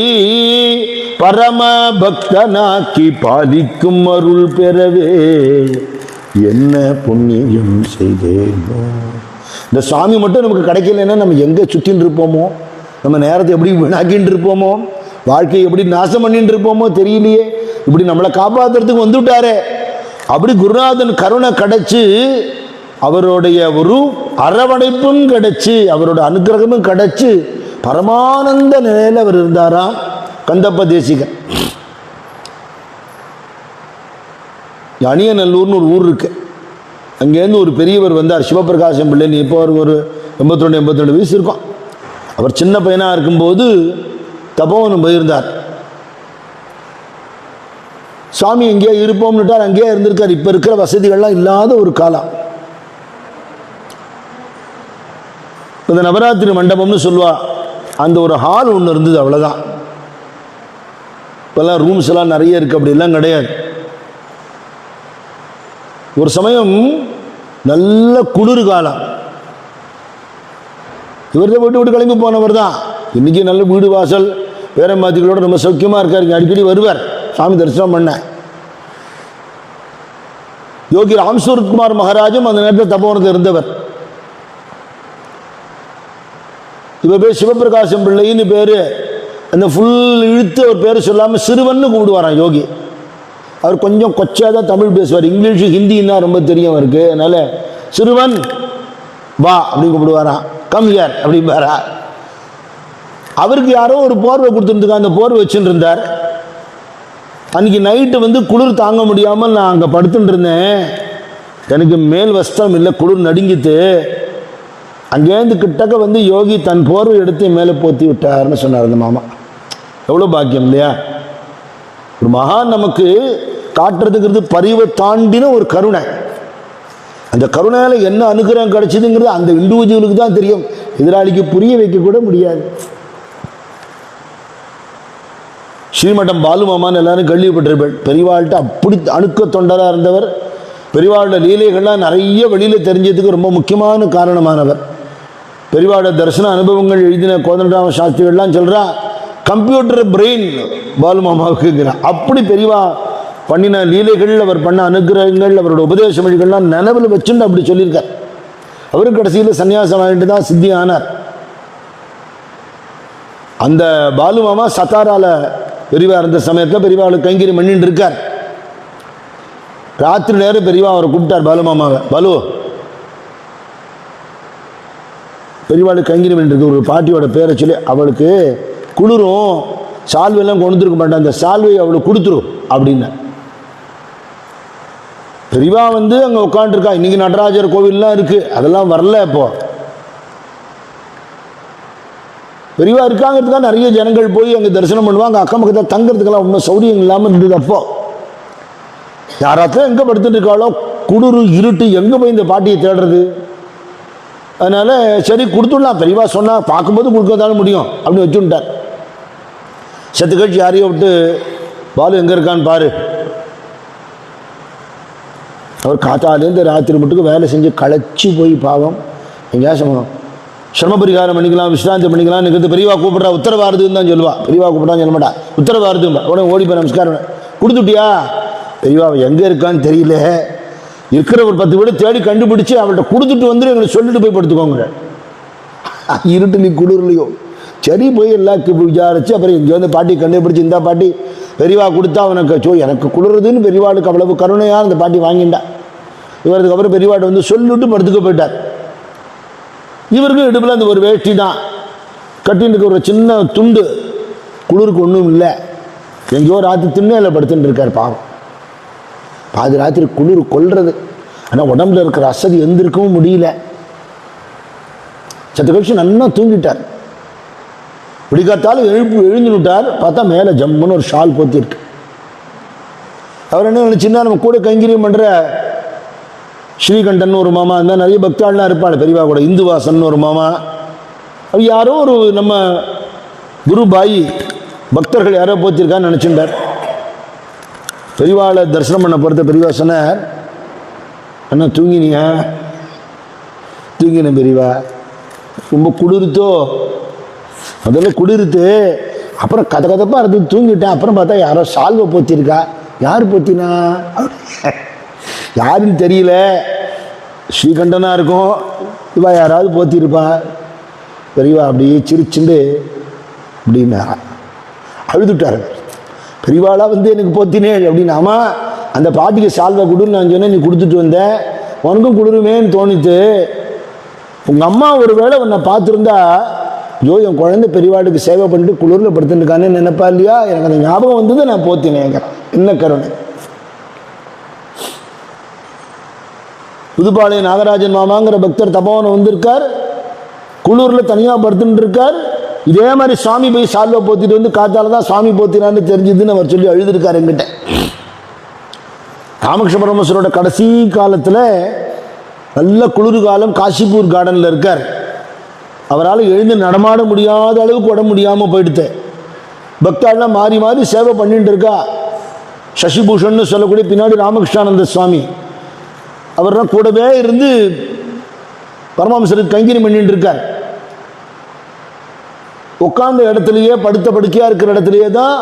பரம பக்தனாக்கி பாலிக்கும் அருள் பெறவே என்ன புண்ணியம் செய்தேனோ. இந்த சுவாமி மட்டும் நமக்கு கிடைக்கலன்னா நம்ம எங்கே சுற்றின்னு இருப்போமோ, நம்ம நேரத்தை எப்படி வீணாக்கின்னு இருப்போமோ, வாழ்க்கையை எப்படி நாசம் பண்ணிட்டு இருப்போமோ தெரியலையே. இப்படி நம்மளை காப்பாற்றுறதுக்கு வந்துவிட்டாரே. அப்படி குருநாதன் கருணை கிடைச்சி அவருடைய ஒரு அரவணைப்பும் கிடைச்சி அவரோட அனுகிரகமும் கிடைச்சி பரமானந்த நிலையில் அவர் இருந்தாராம் கந்தப்ப தேசிகன். அணியநல்லூர்னு ஒரு ஊர் இருக்கு, அங்கேருந்து ஒரு பெரியவர் வந்தார், சிவபிரகாசம் பிள்ளைன்னு. இப்போ அவருக்கு ஒரு 82 வயசு இருக்கும். அவர் சின்ன பையனாக இருக்கும்போது தபோவனம் போயிருந்தார். சுவாமி எங்கேயோ இருப்போம்னுட்டார், அங்கேயே இருந்திருக்கார். இப்போ இருக்கிற வசதிகள்லாம் இல்லாத ஒரு காலம். இந்த நவராத்திரி மண்டபம்னு சொல்லுவா, அந்த ஒரு ஹால் ஒன்று இருந்தது, அவ்வளோதான். இப்போல்லாம் ரூம்ஸ் எல்லாம் நிறைய இருக்குது, அப்படிலாம் கிடையாது. ஒரு சமயம் நல்ல குளிர் காலம், இவர்தான் விட்டு கிளம்பி போனவர் தான். இன்றைக்கி நல்ல வீடு வாசல் வேற மாத்திகளோட ரொம்ப சௌக்கியமாக இருக்கார். இங்கே அடிக்கடி வருவார் சாமி தரிசனம் பண்ண. யோகி ராம்சூரத்குமார் மகாராஜும் அந்த நேரத்தில் தபோவனத்தில் இருந்தவர். இப்போ பேர் சிவபிரகாசம் பிள்ளைன்னு பேர். அந்த ஃபுல் இழுத்து ஒரு பேர் சொல்லாமல் சிறுவன்னு கூப்பிடுவாராம் யோகி. அவர் கொஞ்சம் கொச்சையாக தான் தமிழ் பேசுவார், இங்கிலீஷு ஹிந்தின்னா ரொம்ப தெரியும் அவருக்கு. அதனால் சிறுவன் வா அப்படின்னு கூப்பிடுவாராம், கம் ஹியர் அப்படிம்பாரா. அவருக்கு யாரோ ஒரு போர்வை கொடுத்துருந்துருக்கா, அந்த போர்வை வச்சுட்டு இருந்தார். அன்றைக்கி நைட்டு குளிர் தாங்க முடியாமல் நான் அங்கே படுத்துட்டு இருந்தேன், எனக்கு மேல் வஸ்திரம் இல்லை, குளிர் நடுங்கிட்டு. அங்கேருந்து கிட்டக்க யோகி தன் போர்வை எடுத்து மேலே போத்தி விட்டார்னு சொன்னார் அந்த மாமா. எவ்வளோ பாக்கியம் இல்லையா? ஒரு மகான் நமக்கு காட்டுறதுங்கிறது பரிவை தாண்டின ஒரு கருணை. அந்த கருணையால் என்ன அனுகிரகம் கிடைச்சதுங்கிறது அந்த இண்டிவிஜுவலுக்கு தான் தெரியும், எதிராளிக்கு புரிய வைக்க கூட முடியாது. ஸ்ரீமட்டம் பாலுமாமான்னு எல்லாரும் கேள்விப்பட்டிருப்பேன். பெரியவாள்கிட்ட அப்படி அணுக்க தொண்டராக இருந்தவர். பெரியவாளோட லீலைகள்லாம் நிறைய வெளியில் தெரிஞ்சதுக்கு ரொம்ப முக்கியமான காரணமானவர். பெரியவாளோட தரிசன அனுபவங்கள் எழுதின கோதண்டராம சாஸ்திரிகள்லாம் சொல்கிறா, கம்ப்யூட்டர் பிரெயின் பாலுமாமாவுக்குங்கிறான். அப்படி பெரியவா பண்ணின லீலைகள், அவர் பண்ண அனுகிரகங்கள், அவரோட உபதேச மொழிகள்லாம் நினைவில் வச்சுன்னு அப்படி சொல்லியிருக்கார். அவரு கடைசியில் சன்னியாசம் ஆகிட்டு தான் சித்தி ஆனார். அந்த பாலுமாமா சத்தாரால பெரியவா இருந்த சமயத்தில் பெரியவாளுக்கு கைங்கரி பண்ணிட்டு இருக்கார். ராத்திரி நேரம் பெரியவா அவரை கூப்பிட்டார் பாலுமாமாவை. பாலு, பெரியவாளுக்கு கைங்கரி பண்ணிட்டு இருக்கு, ஒரு பாட்டியோட பேரை சொல்லி அவளுக்கு குளிரும், சால்வையெல்லாம் கொண்டுருக்க மாட்டேன், அந்த சால்வை அவளுக்கு கொடுத்துரும் அப்படின்னு. பெரியவா அங்கே உட்காந்துருக்கா. இன்னைக்கு நடராஜர் கோவில்லாம் இருக்கு, அதெல்லாம் வரல. இப்போ பெரியவா இருக்காங்கிறதுக்காக நிறைய ஜனங்கள் போய் அங்கே தரிசனம் பண்ணுவாங்க. அக்கம் பக்கத்தில் தங்கிறதுக்கெல்லாம் ஒன்றும் சௌரியம் இல்லாமல் இருந்தது. அப்போ யாராச்சும் எங்கே படுத்துட்டு இருக்காளோ, குளிர் இருட்டு, எங்கே போய் இந்த பாட்டியை தேடுறது? அதனால சரி கொடுத்துடலாம், பெரியவா சொன்னால் பார்க்கும்போது கொடுக்கறதாலும் முடியும் அப்படின்னு வச்சுட்டார். செத்து கழிச்சு யாரையோ விட்டு, பாலு எங்கே இருக்கான்னு பாரு. அவர் காத்தாலேருந்து ராத்திரி மட்டுக்கு வேலை செஞ்சு களைச்சி போய் பாவம் எங்கேயா சிரம பரிகாரம் பண்ணிக்கலாம், விஸ்ராந்தி பண்ணிக்கலாம். எனக்கு பெரியவா கூப்பிட்றா, உத்தரவாருதுன்னு தான் சொல்லுவா. பெரியவா கூப்பிட்றான்னு சொல்ல மாட்டா, உத்தரவாருதும்பா. உடனே ஓடி போய் நமஸ்காரம் கொடுத்துட்டியா? பெரியவா எங்கே இருக்கான்னு தெரியல, இருக்கிற ஒரு 10 வீடு தேடி கண்டுபிடிச்சி அவள்கிட்ட கொடுத்துட்டு வந்துட்டு எங்களை சொல்லிட்டு போய் படுத்துக்கோங்க. இருட்டுலையும் குளிர்லையும் சரி போய் எல்லாருக்கும் விசாரிச்சு அப்புறம் இங்கே பாட்டி கண்டுபிடிச்சி, இந்த பாட்டி பெரியவா கொடுத்தா அவனுக்கு எனக்கு குளிருதுன்னு பெரியவாளுக்கு அவ்வளவு கருணையாக அந்த பாட்டி வாங்கிண்டா. இவருக்கு அப்புறம் பெரியவாட்டை சொல்லிட்டு படுத்துக்க போயிட்டார். இவருக்கும் இடுப்பில் அந்த ஒரு வேஷ்டி தான் கட்டின்னு ஒரு சின்ன துண்டு, குளிருக்கு ஒன்றும் இல்லை. எங்கேயோ ராத்திரி திண்ணையில் படுத்துட்டு இருக்கார் பாவம். பாதி ராத்திரி குளிர் கொள்றது, ஆனால் உடம்புல இருக்கிற அசதி எந்திருக்கவும் முடியல. சத்து கழிச்சு நல்லா தூங்கிட்டார். விடிக்காத்தாலும் எழுந்து விட்டார். பார்த்தா மேலே ஜம்முன்னு ஒரு ஷால் போத்திருக்கு. அவர் என்ன நினைச்சுன்னா, நம்ம கூட கைங்கரியம் பண்ணுற ஸ்ரீகண்டன் ஒரு மாமா இருந்தால், நிறைய பக்தாள்லாம் இருப்பாள் பெரியவா கூட, இந்துவாசன் ஒரு மாமா, அது யாரோ ஒரு நம்ம குருபாயி பக்தர்கள் யாரோ போத்திருக்கான்னு நினச்சிட்டார். பெரியவாளை தரிசனம் பண்ண பொறுத்த பெரியவா சொன்னார், அண்ணா தூங்கினியா? தூங்கினேன் பெரியவா. ரொம்ப குளிர்த்தோ? அதெல்லாம் குளிர்த்து. அப்புறம் கதப்பாக இருந்து தூங்கிட்டேன். அப்புறம் பார்த்தா யாரோ சால்வை போத்திருக்கா. யார் போத்தினா? யாருன்னு தெரியல, ஸ்ரீகண்டனாக இருக்கும், இவா யாராவது போத்திருப்பா. பெரியவா அப்படியே சிரிச்சுண்டு அப்படின்னா அழுதுட்டாரு. பெரியவாளா எனக்கு போத்தினே அப்படின்னு. ஆமாம், அந்த பாட்டிக்கு சால்வை கொடுன்னு நான் சொன்னேன், நீ கொடுத்துட்டு வந்தேன், உனக்கும் கொடுருமேன்னு தோணித்து. உங்கள் அம்மா ஒரு வேளை உன்னை பார்த்துருந்தா, ஐயோ என் குழந்தை பெரியவாளுக்கு சேவை பண்ணிட்டு குளிரில் படுத்துட்டுருக்கான்னு நினைப்பா இல்லையா? எனக்கு அந்த ஞாபகம் வந்தது, நான் போத்தினேங்கிறேன். என்ன கருணை! புதுப்பாளையம் நாகராஜன் மாமாங்கிற பக்தர் தபோவனம் வந்திருக்கார், குளூரில் தனியாக படுத்துட்டு இருக்கார். இதே மாதிரி சுவாமி போய் சால்வை போத்திட்டு காத்தால தான் சுவாமி போத்தினான்னு தெரிஞ்சுதுன்னு அவர் சொல்லி எழுதியிருக்கார் என்கிட்ட. ராமகிருஷ்ண பரமஹம்சரோட கடைசி காலத்தில் நல்ல குளிர் காலம், காசிப்பூர் கார்டனில் இருக்கார். அவரால் எழுந்து நடமாட முடியாத அளவுக்கு உடம்பு முடியாமல் போயிடுது. பக்தாள்லாம் மாறி மாறி சேவை பண்ணிட்டு இருக்கா. சசிபூஷன் சொல்லக்கூடிய பின்னாடி ராமகிருஷ்ணானந்த சுவாமி அவர்லாம் கூடவே இருந்து பரமஹம்சருக்கு கைங்கரியம் பண்ணிட்டு இருக்கார். உட்கார்ந்த இடத்துலையே, படுத்த படுக்கையாக இருக்கிற இடத்துலையே தான்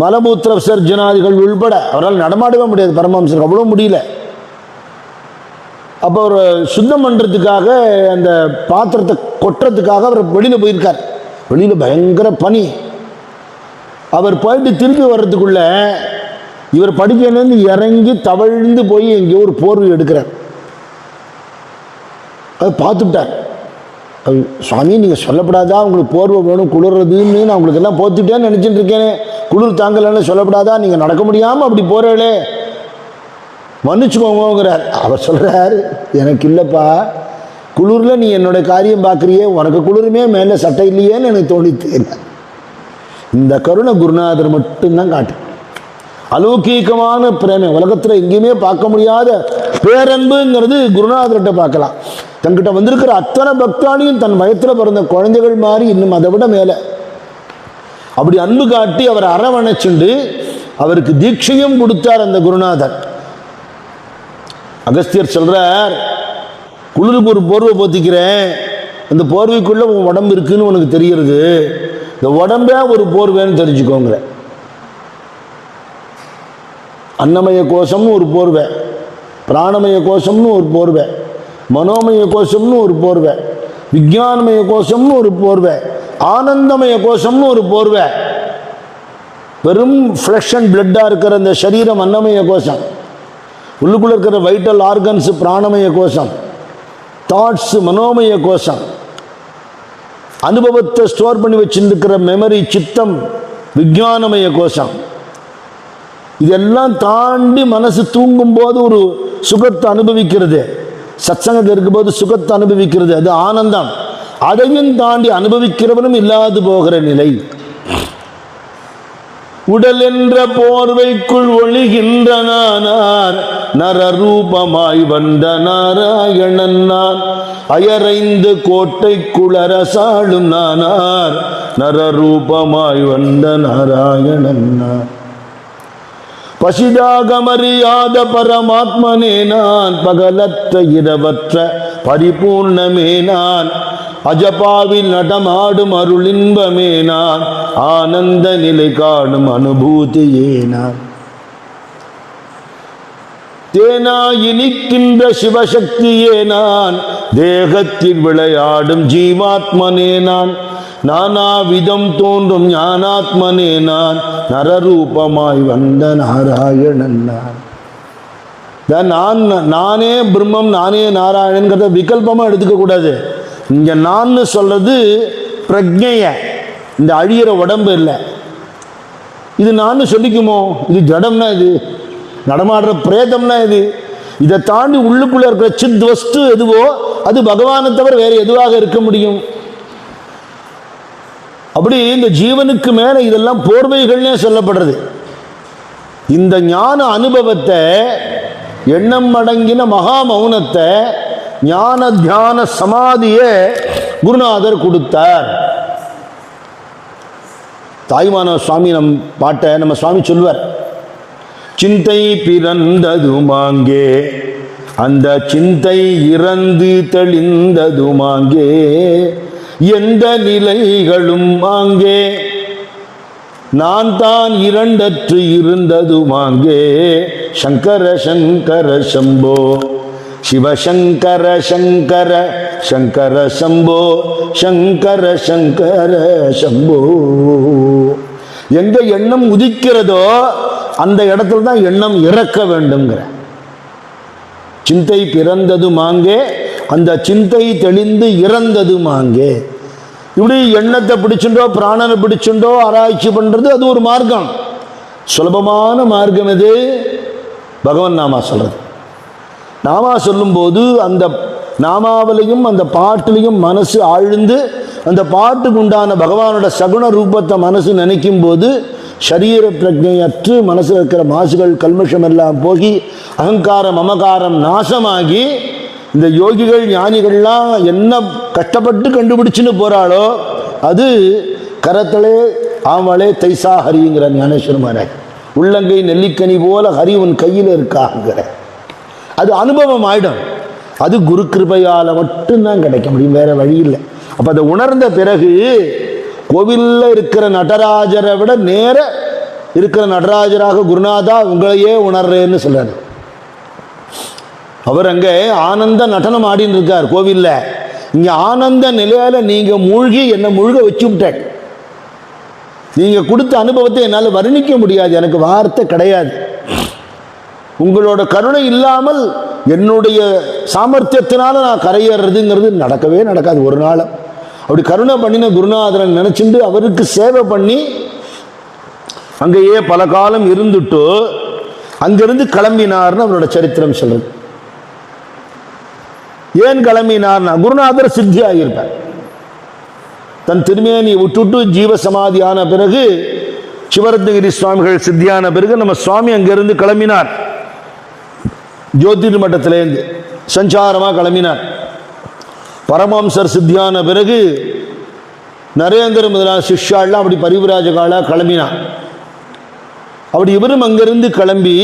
மலமூத்திர விசர்ஜனாதிகள் உள்பட அவரால் நடமாடவே முடியாது. பரமஹம்சருக்கு அவ்வளோ முடியல. அப்போ அவர் சுத்தம் பண்ணுறதுக்காக, அந்த பாத்திரத்தை கொட்டுறதுக்காக அவர் வெளியில் போயிருக்கார். வெளியில் பயங்கர பனி. அவர் போயிட்டு திருப்பி வர்றதுக்குள்ள இவர் படிக்கலேருந்து இறங்கி தவழ்ந்து போய் எங்கேயோ ஒரு போர்வை எடுக்கிறார். அது பார்த்துட்டார். சுவாமி நீங்கள் சொல்லப்படாதா, உங்களுக்கு போர்வை வேணும் குளிர்றதுன்னு, நான் உங்களுக்கு எல்லாம் போத்துட்டேன்னு நினச்சிட்டு இருக்கேனே, குளிர் தாங்கலன்னு சொல்லப்படாதா, நீங்கள் நடக்க முடியாமல் அப்படி போகிறே, மன்னிச்சுக்கோங்கிறார். அவர் சொல்கிறார், எனக்கு இல்லைப்பா, குளிரில் நீ என்னோட காரியம் பார்க்குறியே, உனக்கு குளிருமே மேலே சட்டை இல்லையேன்னு எனக்கு தோணித்து. இந்த கருணை குருநாதர் மட்டும்தான் காட்டு. அலௌகீகமான பிரேமை உலகத்தில் எங்கேயுமே பார்க்க முடியாத பேரன்புங்கிறது குருநாதர்கிட்ட பார்க்கலாம். தங்கிட்ட வந்திருக்கிற அத்தனை பக்தானியும் தன் வயத்தில் பிறந்த குழந்தைகள் மாதிரி, இன்னும் அதை விட மேலே அப்படி அன்பு காட்டி அவர் அரவணைச்சுண்டு அவருக்கு தீட்சையும் கொடுத்தார் அந்த குருநாதர். அகஸ்தியர் சொல்றார், குளிருக்கு ஒரு போர்வை போத்திக்கிறேன், அந்த போர்வைக்குள்ள உன் உடம்பு இருக்குன்னு உனக்கு தெரிகிறது, இந்த உடம்பே ஒரு போர்வைன்னு தெரிஞ்சுக்கோங்கிற. அன்னமய கோஷம்னு ஒரு போர்வை, பிராணமய கோஷம்னு ஒரு போர்வை, மனோமய கோஷம்னு ஒரு போர்வை, விஞ்ஞானமய கோஷம்னு ஒரு போர்வை, ஆனந்தமய கோஷம்னு ஒரு போர்வை. வெறும் ஃப்ளஷ் அண்ட் பிளட்டாக இருக்கிற அந்த சரீரம் அன்னமய கோஷம், உள்ளுக்குள்ள இருக்கிற வைட்டல் ஆர்கன்ஸ் பிராணமய கோஷம், தாட்ஸ் மனோமய கோஷம், அனுபவத்தை ஸ்டோர் பண்ணி வச்சிருக்கிற மெமரி சித்தம் விஞ்ஞானமய கோஷம். இதெல்லாம் தாண்டி மனசு தூங்கும் போது ஒரு சுகத்தை அனுபவிக்கிறது, சத்சங்கத்தில் இருக்கும்போது சுகத்தை அனுபவிக்கிறது, அது ஆனந்தம். அதையும் தாண்டி அனுபவிக்கிறவனும் இல்லாது போகிற நிலை. உடல் என்ற போர்வைக்குள் ஒளிகின்ற நானார், நரரூபமாய் வந்த நாராயணன் நான், அயரைந்து கோட்டைக்குளரசாளும் நானார், நரரூபமாய் வந்த நாராயணன் நான். பசிதாகமறியாத பரமாத்மனே நான், பகலற்ற இரவற்ற பரிபூர்ணமே நான், அஜபாவில் நடமாடும் அருளின்பமே நான், ஆனந்த நிலை காணும் அனுபூதியே நான். தேனாய் இனிக்கின்ற சிவசக்தியே நான், தேகத்தில் விளையாடும் ஜீவாத்மனே நான், நானாவிதம் தோன்றும் ஞானாத்மனே நான், நரரூபமாய் வந்த நாராயணன் நான். நானே பிரம்மம், நானே நாராயணன்கிறத விகல்பமாக எடுத்துக்க கூடாது. இங்க நான் சொல்றது பிரஜைய, இந்த அழியிற உடம்பு இல்லை. இது நான் சொல்லிக்குமோ? இது ஜடம்னா, இது நடமாடுற பிரேதம்னா, இது இதை தாண்டி உள்ளுக்குள்ள இருக்கிற சித் வஸ்து எதுவோ அது பகவானை தவிர வேற எதுவாக இருக்க முடியும்? அப்படி இந்த ஜீவனுக்கு மேல இதெல்லாம் போர்வைகள்னே சொல்லப்படுறது. இந்த ஞான அனுபவத்தை, எண்ணம் அடங்கின மகா மௌனத்தை, ஞான தியான சமாதியை குருநாதர் கொடுத்தார். தாய்மான சுவாமி நம் பாட்டை நம்ம சுவாமி சொல்வார், சிந்தை பிறந்ததுமாங்கே, அந்த சிந்தை இறந்து தெளிந்ததுமாங்கே, எந்த நிலைகளும் அங்கே, நான் தான் இரண்டற்று இருந்ததுமாங்கே, சங்கர சங்கர சம்போ, சிவசங்கர சங்கர சங்கர சம்போ, சங்கர சங்கர சம்போ. எங்க எண்ணம் உதிக்கிறதோ அந்த இடத்துல தான் எண்ணம் இறக்க வேண்டும்ங்கிற. சிந்தை பிறந்தது மாங்கே, அந்த சிந்தை தெளிந்து இறந்தது மாங்கே. இப்படி எண்ணத்தை பிடிச்சுண்டோ பிராணனை பிடிச்சுண்டோ ஆராய்ச்சி பண்றது அது ஒரு மார்க்கம், சுலபமான மார்க்கம். இது பகவன் நாமா சொல்றது. நாமா சொல்லும்போது அந்த நாமாவிலையும் அந்த பாட்டிலையும் மனசு ஆழ்ந்து அந்த பாட்டுக்கு உண்டான பகவானோட சகுண ரூபத்தை மனசு நினைக்கும் போது சரீர பிரஜையற்று மனசில் இருக்கிற மாசுகள் கல்மஷம் எல்லாம் போகி அகங்காரம் மமகாரம் நாசமாகி இந்த யோகிகள் ஞானிகள்லாம் என்ன கஷ்டப்பட்டு கண்டுபிடிச்சுன்னு போகிறாளோ அது கரத்தலே ஆவளே தைசா ஹரிங்கிற ஞானேஸ்வர மகாராஜ். உள்ளங்கை நெல்லிக்கனி போல ஹரி உன் கையில் இருக்காங்கிற அது அனுபவம் ஆயிடும். அது குரு கிருபையால் மட்டும்தான் கிடைக்க முடியும், வேற வழி இல்லை. அப்போ அதை உணர்ந்த பிறகு கோவிலில் இருக்கிற நடராஜரை விட நேர இருக்கிற நடராஜராக குருநாதா உங்களையே உணர்றேன்னு சொல்றாரு. அவர் அங்கே ஆனந்த நடனம் ஆடின்னு இருக்கார் கோவிலில். இங்கே ஆனந்த நிலையில நீங்க மூழ்கி என்னை முழுக வச்சு விட்டாள். நீங்கள் கொடுத்த அனுபவத்தை என்னால் வர்ணிக்க முடியாது, எனக்கு வார்த்தை கிடையாது. உங்களோட கருணை இல்லாமல் என்னுடைய சாமர்த்தியத்தினால நான் கரையேறதுங்கிறது நடக்கவே நடக்காது ஒரு நாளும். அப்படி கருணை பண்ணின குருநாதரை நினைச்சுட்டு அவருக்கு சேவை பண்ணி அங்கேயே பல காலம் இருந்துட்டு அங்கிருந்து கிளம்பினார்னு அவரோட சரித்திரம் சொல்றது. ஏன் கிளம்பினார்னா குருநாதர் சித்தி ஆகியிருப்பார். தன் திருமேனியை விட்டுட்டு ஜீவசமாதியான பிறகு சிவரத்னகிரி சுவாமிகள் சித்தியான பிறகு நம்ம சுவாமி அங்கிருந்து கிளம்பினார். ஜோதிர் மட்டத்திலேருந்து சஞ்சாரமாக கிளம்பினார். பரமஹம்சர் சித்தியான பிறகு நரேந்திர முதலான சிஷ்யாலாம் அப்படி பரிவிராஜ காலா கிளம்பினார். அப்படி இவரும் அங்கிருந்து கிளம்பி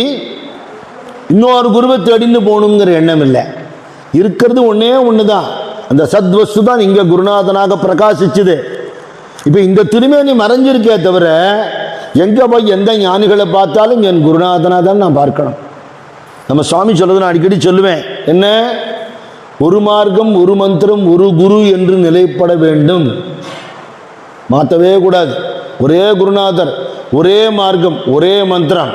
இன்னொரு குருவை தேடின்னு போகணுங்கிற எண்ணம் இல்லை. இருக்கிறது ஒன்னே ஒன்று தான், அந்த சத்வஸ்து தான் இங்கே குருநாதனாக பிரகாசிச்சுது. இப்போ இந்த திருமேனி மறைஞ்சிருக்கே தவிர எங்கே போய் எந்த ஞானிகளை பார்த்தாலும் என் குருநாதனாக தான் நான் பார்க்கணும். நம்ம சுவாமி சொல்றது நான் அடிக்கடி சொல்லுவேன், என்ன ஒரு மார்க்கம் ஒரு மந்திரம் ஒரு குரு என்று நிலைப்பட வேண்டும், மாற்றவே கூடாது. ஒரே குருநாதர், ஒரே மார்க்கம், ஒரே மந்திரம்.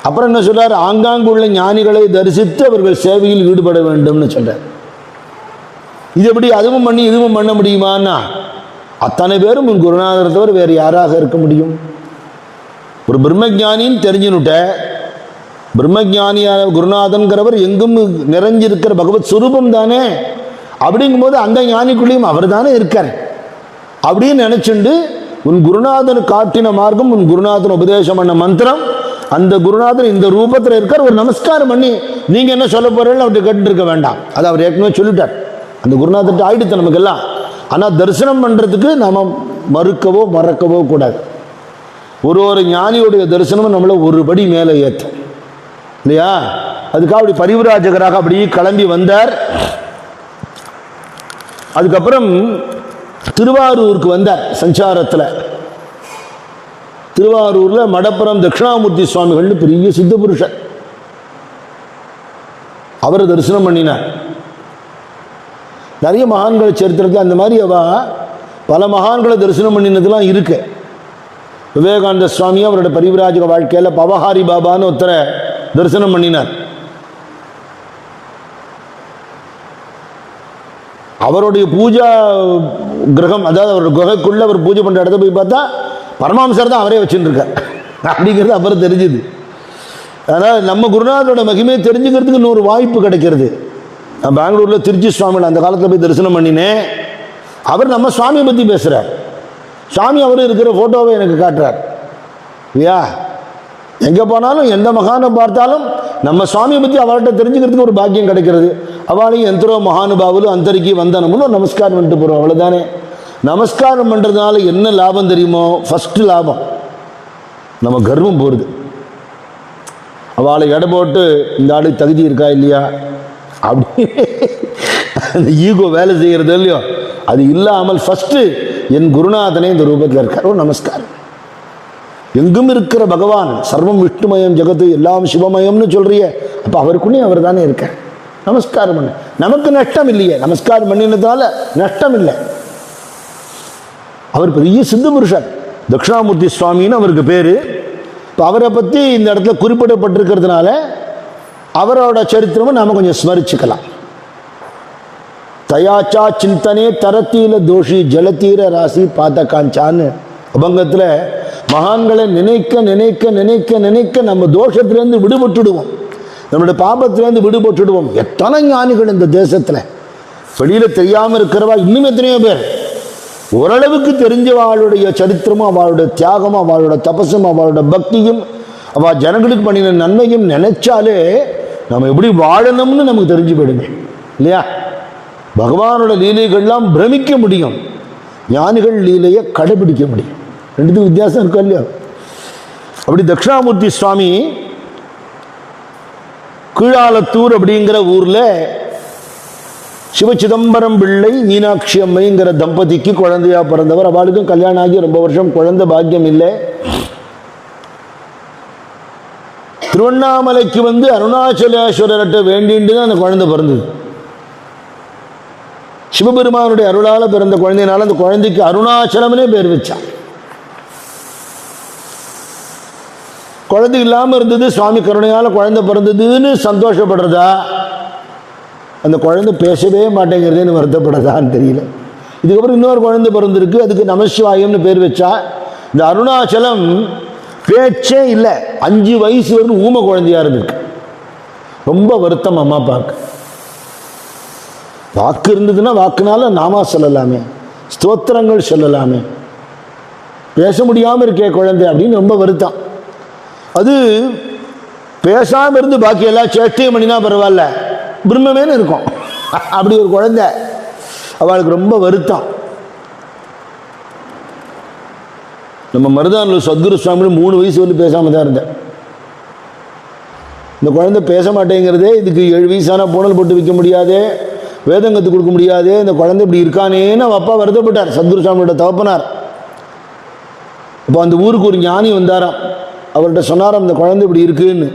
அப்புறம் என்ன சொல்றார், ஆங்காங்குள்ள ஞானிகளை தரிசித்து அவர்கள் சேவையில் ஈடுபட வேண்டும்னு சொல்றார். இது எப்படி அதுவும் பண்ணி இதுவும் பண்ண முடியுமான்னா அத்தனை பேரும் உன் குருநாதரை தவிர வேறு யாராக இருக்க முடியும்? ஒரு பிரம்மஜானின்னு தெரிஞ்சுனுட்ட, பிரம்மஜானியான குருநாதன்கிறவர் எங்கும் நிறைஞ்சிருக்கிற பகவத் சுரூபம் தானே. அப்படிங்கும்போது அந்த ஞானிக்குள்ளேயும் அவர் தானே இருக்கார். அப்படின்னு நினைச்சுண்டு உன் குருநாதன் காட்டின மார்க்கம், உன் குருநாதன் உபதேசம் பண்ண மந்திரம், அந்த குருநாதன் இந்த ரூபத்தில் இருக்கார், ஒரு நமஸ்காரம் பண்ணி நீங்க என்ன சொல்ல போறீங்க அப்படி கேட்டு இருக்க வேண்டாம். அது அவர் ஏற்கனவே சொல்லிட்டார். அந்த குருநாதன் ஆயிடுத்து நமக்கு எல்லாம். ஆனால் தரிசனம் பண்றதுக்கு நாம மறுக்கவோ மறக்கவோ கூடாது. ஒரு ஞானியுடைய தரிசனம் நம்மளை ஒரு படி மேலே ஏற்றும் இல்லையா? அதுக்காக அப்படி பரிவிராஜகராக அப்படியே கிளம்பி வந்தார். அதுக்கப்புறம் திருவாரூருக்கு வந்தார். சஞ்சாரத்தில் திருவாரூரில் மடப்புறம் தட்சிணாமூர்த்தி சுவாமிகள்னு பெரிய சித்த புருஷர், அவரை தரிசனம் பண்ணினார். நிறைய மகான்கள் சரித்திரத்தில் அந்த மாதிரி பல மகான்களை தரிசனம் பண்ணினதுலாம் இருக்கு. விவேகானந்த சுவாமி அவரோட பரிவிராஜக வாழ்க்கையில் பவஹாரி பாபான்னு ஒருத்தரை தரிசனம் பண்ணினார். அவருடைய பூஜா கிரகம், அதாவது அவரோட குகைக்குள்ள அவர் பூஜை பண்ணுற இடத்த போய் பார்த்தா பரமஹம்சர் தான் அவரே வச்சுட்டு இருக்கார் அப்படிங்கிறது அப்புறம் தெரிஞ்சுது. அதனால் நம்ம குருநாதரோட மகிமையை தெரிஞ்சுக்கிறதுக்கு இன்னொரு வாய்ப்பு கிடைக்கிறது. நான் பெங்களூரில் திருச்சி சுவாமியில் அந்த காலத்தில் போய் தரிசனம் பண்ணினேன். அவர் நம்ம சுவாமியை பற்றி பேசுகிறார். சுவாமி அவர் இருக்கிற ஃபோட்டோவை எனக்கு காட்டுறார் இல்லையா? எங்கே போனாலும் எந்த மகானை பார்த்தாலும் நம்ம சுவாமியை பற்றி அவர்கிட்ட தெரிஞ்சுக்கிறதுக்கு ஒரு பாக்கியம் கிடைக்கிறது. அவளையும் எந்தரோ மகானுபாவுல அந்தரிக்கி வந்தனமுன்னு ஒரு நமஸ்காரம் பண்ணிட்டு போகிறோம், அவ்வளோதானே. நமஸ்காரம் பண்ணுறதுனால என்ன லாபம் தெரியுமோ? ஃபஸ்ட்டு லாபம் நம்ம கர்வம் போகிறது. அவளை எடை போட்டு இந்த ஆளுக்கு தகுதி இருக்கா இல்லையா அப்படி அந்த ஈகோ வேலை செய்கிறது இல்லையோ, அது இல்லாமல் ஃபஸ்ட்டு என் குருநாதனே இந்த ரூபத்தில் இருக்கார், ஒரு நமஸ்காரம். எங்கும் இருக்கிற பகவான், சர்வம் விஷ்ணுமயம் ஜெகத்து எல்லாம் சிவமயம்னு சொல்றிய, அப்போ அவருக்குள்ளே அவர் தானே இருக்கார். நமஸ்காரம் பண்ண நமக்கு நஷ்டம் இல்லையே, நமஸ்காரம் பண்ணினதால நஷ்டம் இல்லை. அவர் பெரிய சித்த புருஷர், தட்சிணாமூர்த்தி சுவாமின்னு அவருக்கு பேர். இப்போ அவரை பற்றி இந்த இடத்துல குறிப்பிடப்பட்டிருக்கிறதுனால அவரோட சரித்திரமும் நாம் கொஞ்சம் ஸ்மரிச்சுக்கலாம். தயாச்சா சிந்தனே தரத்தீல தோஷி ஜலத்தீர ராசி பாத்த காஞ்சான்னு அபங்கத்தில் மகான்களை நினைக்க நினைக்க நினைக்க நினைக்க நம்ம தோஷத்திலேருந்து விடுபட்டுடுவோம், நம்மளுடைய பாபத்திலேருந்து விடுபட்டுடுவோம். எத்தனை ஞானிகள் இந்த தேசத்தில், வெளியில் தெரியாமல் இருக்கிறவா இன்னும் எத்தனையோ பேர். ஓரளவுக்கு தெரிஞ்சவாளுடைய சரித்திரமும் அவளுடைய தியாகமும் அவளோட தபசும் அவளோட பக்தியும் அவள் ஜனங்களுக்கு பண்ணின நன்மையும் நினைச்சாலே நம்ம எப்படி வாழணும்னு நமக்கு தெரிஞ்சு போயிடுங்க இல்லையா? பகவானோட லீலைகள்லாம் பிரமிக்க முடியும், ஞானிகள் லீலையை கடைபிடிக்க முடியும். ரெண்டுத்துக்கும் வித்தியாசம் இருக்கும் இல்லையா? அப்படி தட்சிணாமூர்த்தி சுவாமி கீழாலத்தூர் அப்படிங்கிற ஊரில் சிவச்சிதம்பரம் பிள்ளை மீனாட்சி அம்மைங்கிற தம்பதிக்கு குழந்தையா பிறந்தவர். அவளுக்கும் கல்யாணம் ஆகி ரொம்ப வருஷம் குழந்தை பாக்கியம் இல்லை. திருவண்ணாமலைக்கு வந்து அருணாச்சலேஸ்வரர்கிட்ட வேண்டிட்டு தான் அந்த குழந்தை பிறந்தது. சிவபெருமானுடைய அருளால் பிறந்த குழந்தையினால அந்த குழந்தைக்கு அருணாச்சலம்னே பேர் வச்சான். குழந்தை இல்லாமல் இருந்தது, சுவாமி கருணையால் குழந்தை பிறந்ததுன்னு சந்தோஷப்படுறதா, அந்த குழந்தை பேசவே மாட்டேங்கிறதுன்னு வருத்தப்படுறதான்னு தெரியல. இதுக்கப்புறம் இன்னொரு குழந்தை பிறந்திருக்கு, அதுக்கு நமசிவாயம்னு பேர் வச்சா. இந்த அருணாச்சலம் பேச்சே இல்லை, 5 வயசு வந்து ஊமை குழந்தையா இருந்திருக்கு. ரொம்ப வருத்தம் அம்மா அப்பாவுக்கு. வாக்கு இருந்ததுன்னா வாக்குனால நாமா சொல்லலாமே, ஸ்தோத்திரங்கள் சொல்லலாமே, பேச முடியாமல் இருக்கே குழந்தை அப்படின்னு ரொம்ப வருத்தம். அது பேசாமல் இருந்து பாக்கி எல்லாம் சேஷ்டையும் பண்ணினா பரவாயில்ல, பிரம்மமேனு இருக்கும். அப்படி ஒரு குழந்தை, அவளுக்கு ரொம்ப வருத்தம். நம்ம மருதானூர் சத்குரு சுவாமி 3 வயசு வந்து பேசாமல் தான் இருந்தேன். இந்த குழந்தை பேச மாட்டேங்கிறதே, இதுக்கு 7 வயசான பூனல் போட்டு வைக்க முடியாது, வேதங்கத்து கொடுக்க முடியாது, இந்த குழந்தை இப்படி இருக்கானேன்னு அவள் அப்பா வருத்தப்பட்டார், சத்குரு சுவாமியோட தகப்பனார். இப்போ அந்த ஊருக்கு ஒரு ஞானி வந்தாராம், அவர்கிட்ட சொன்னாராம் இந்த குழந்தை இப்படி இருக்குன்னு.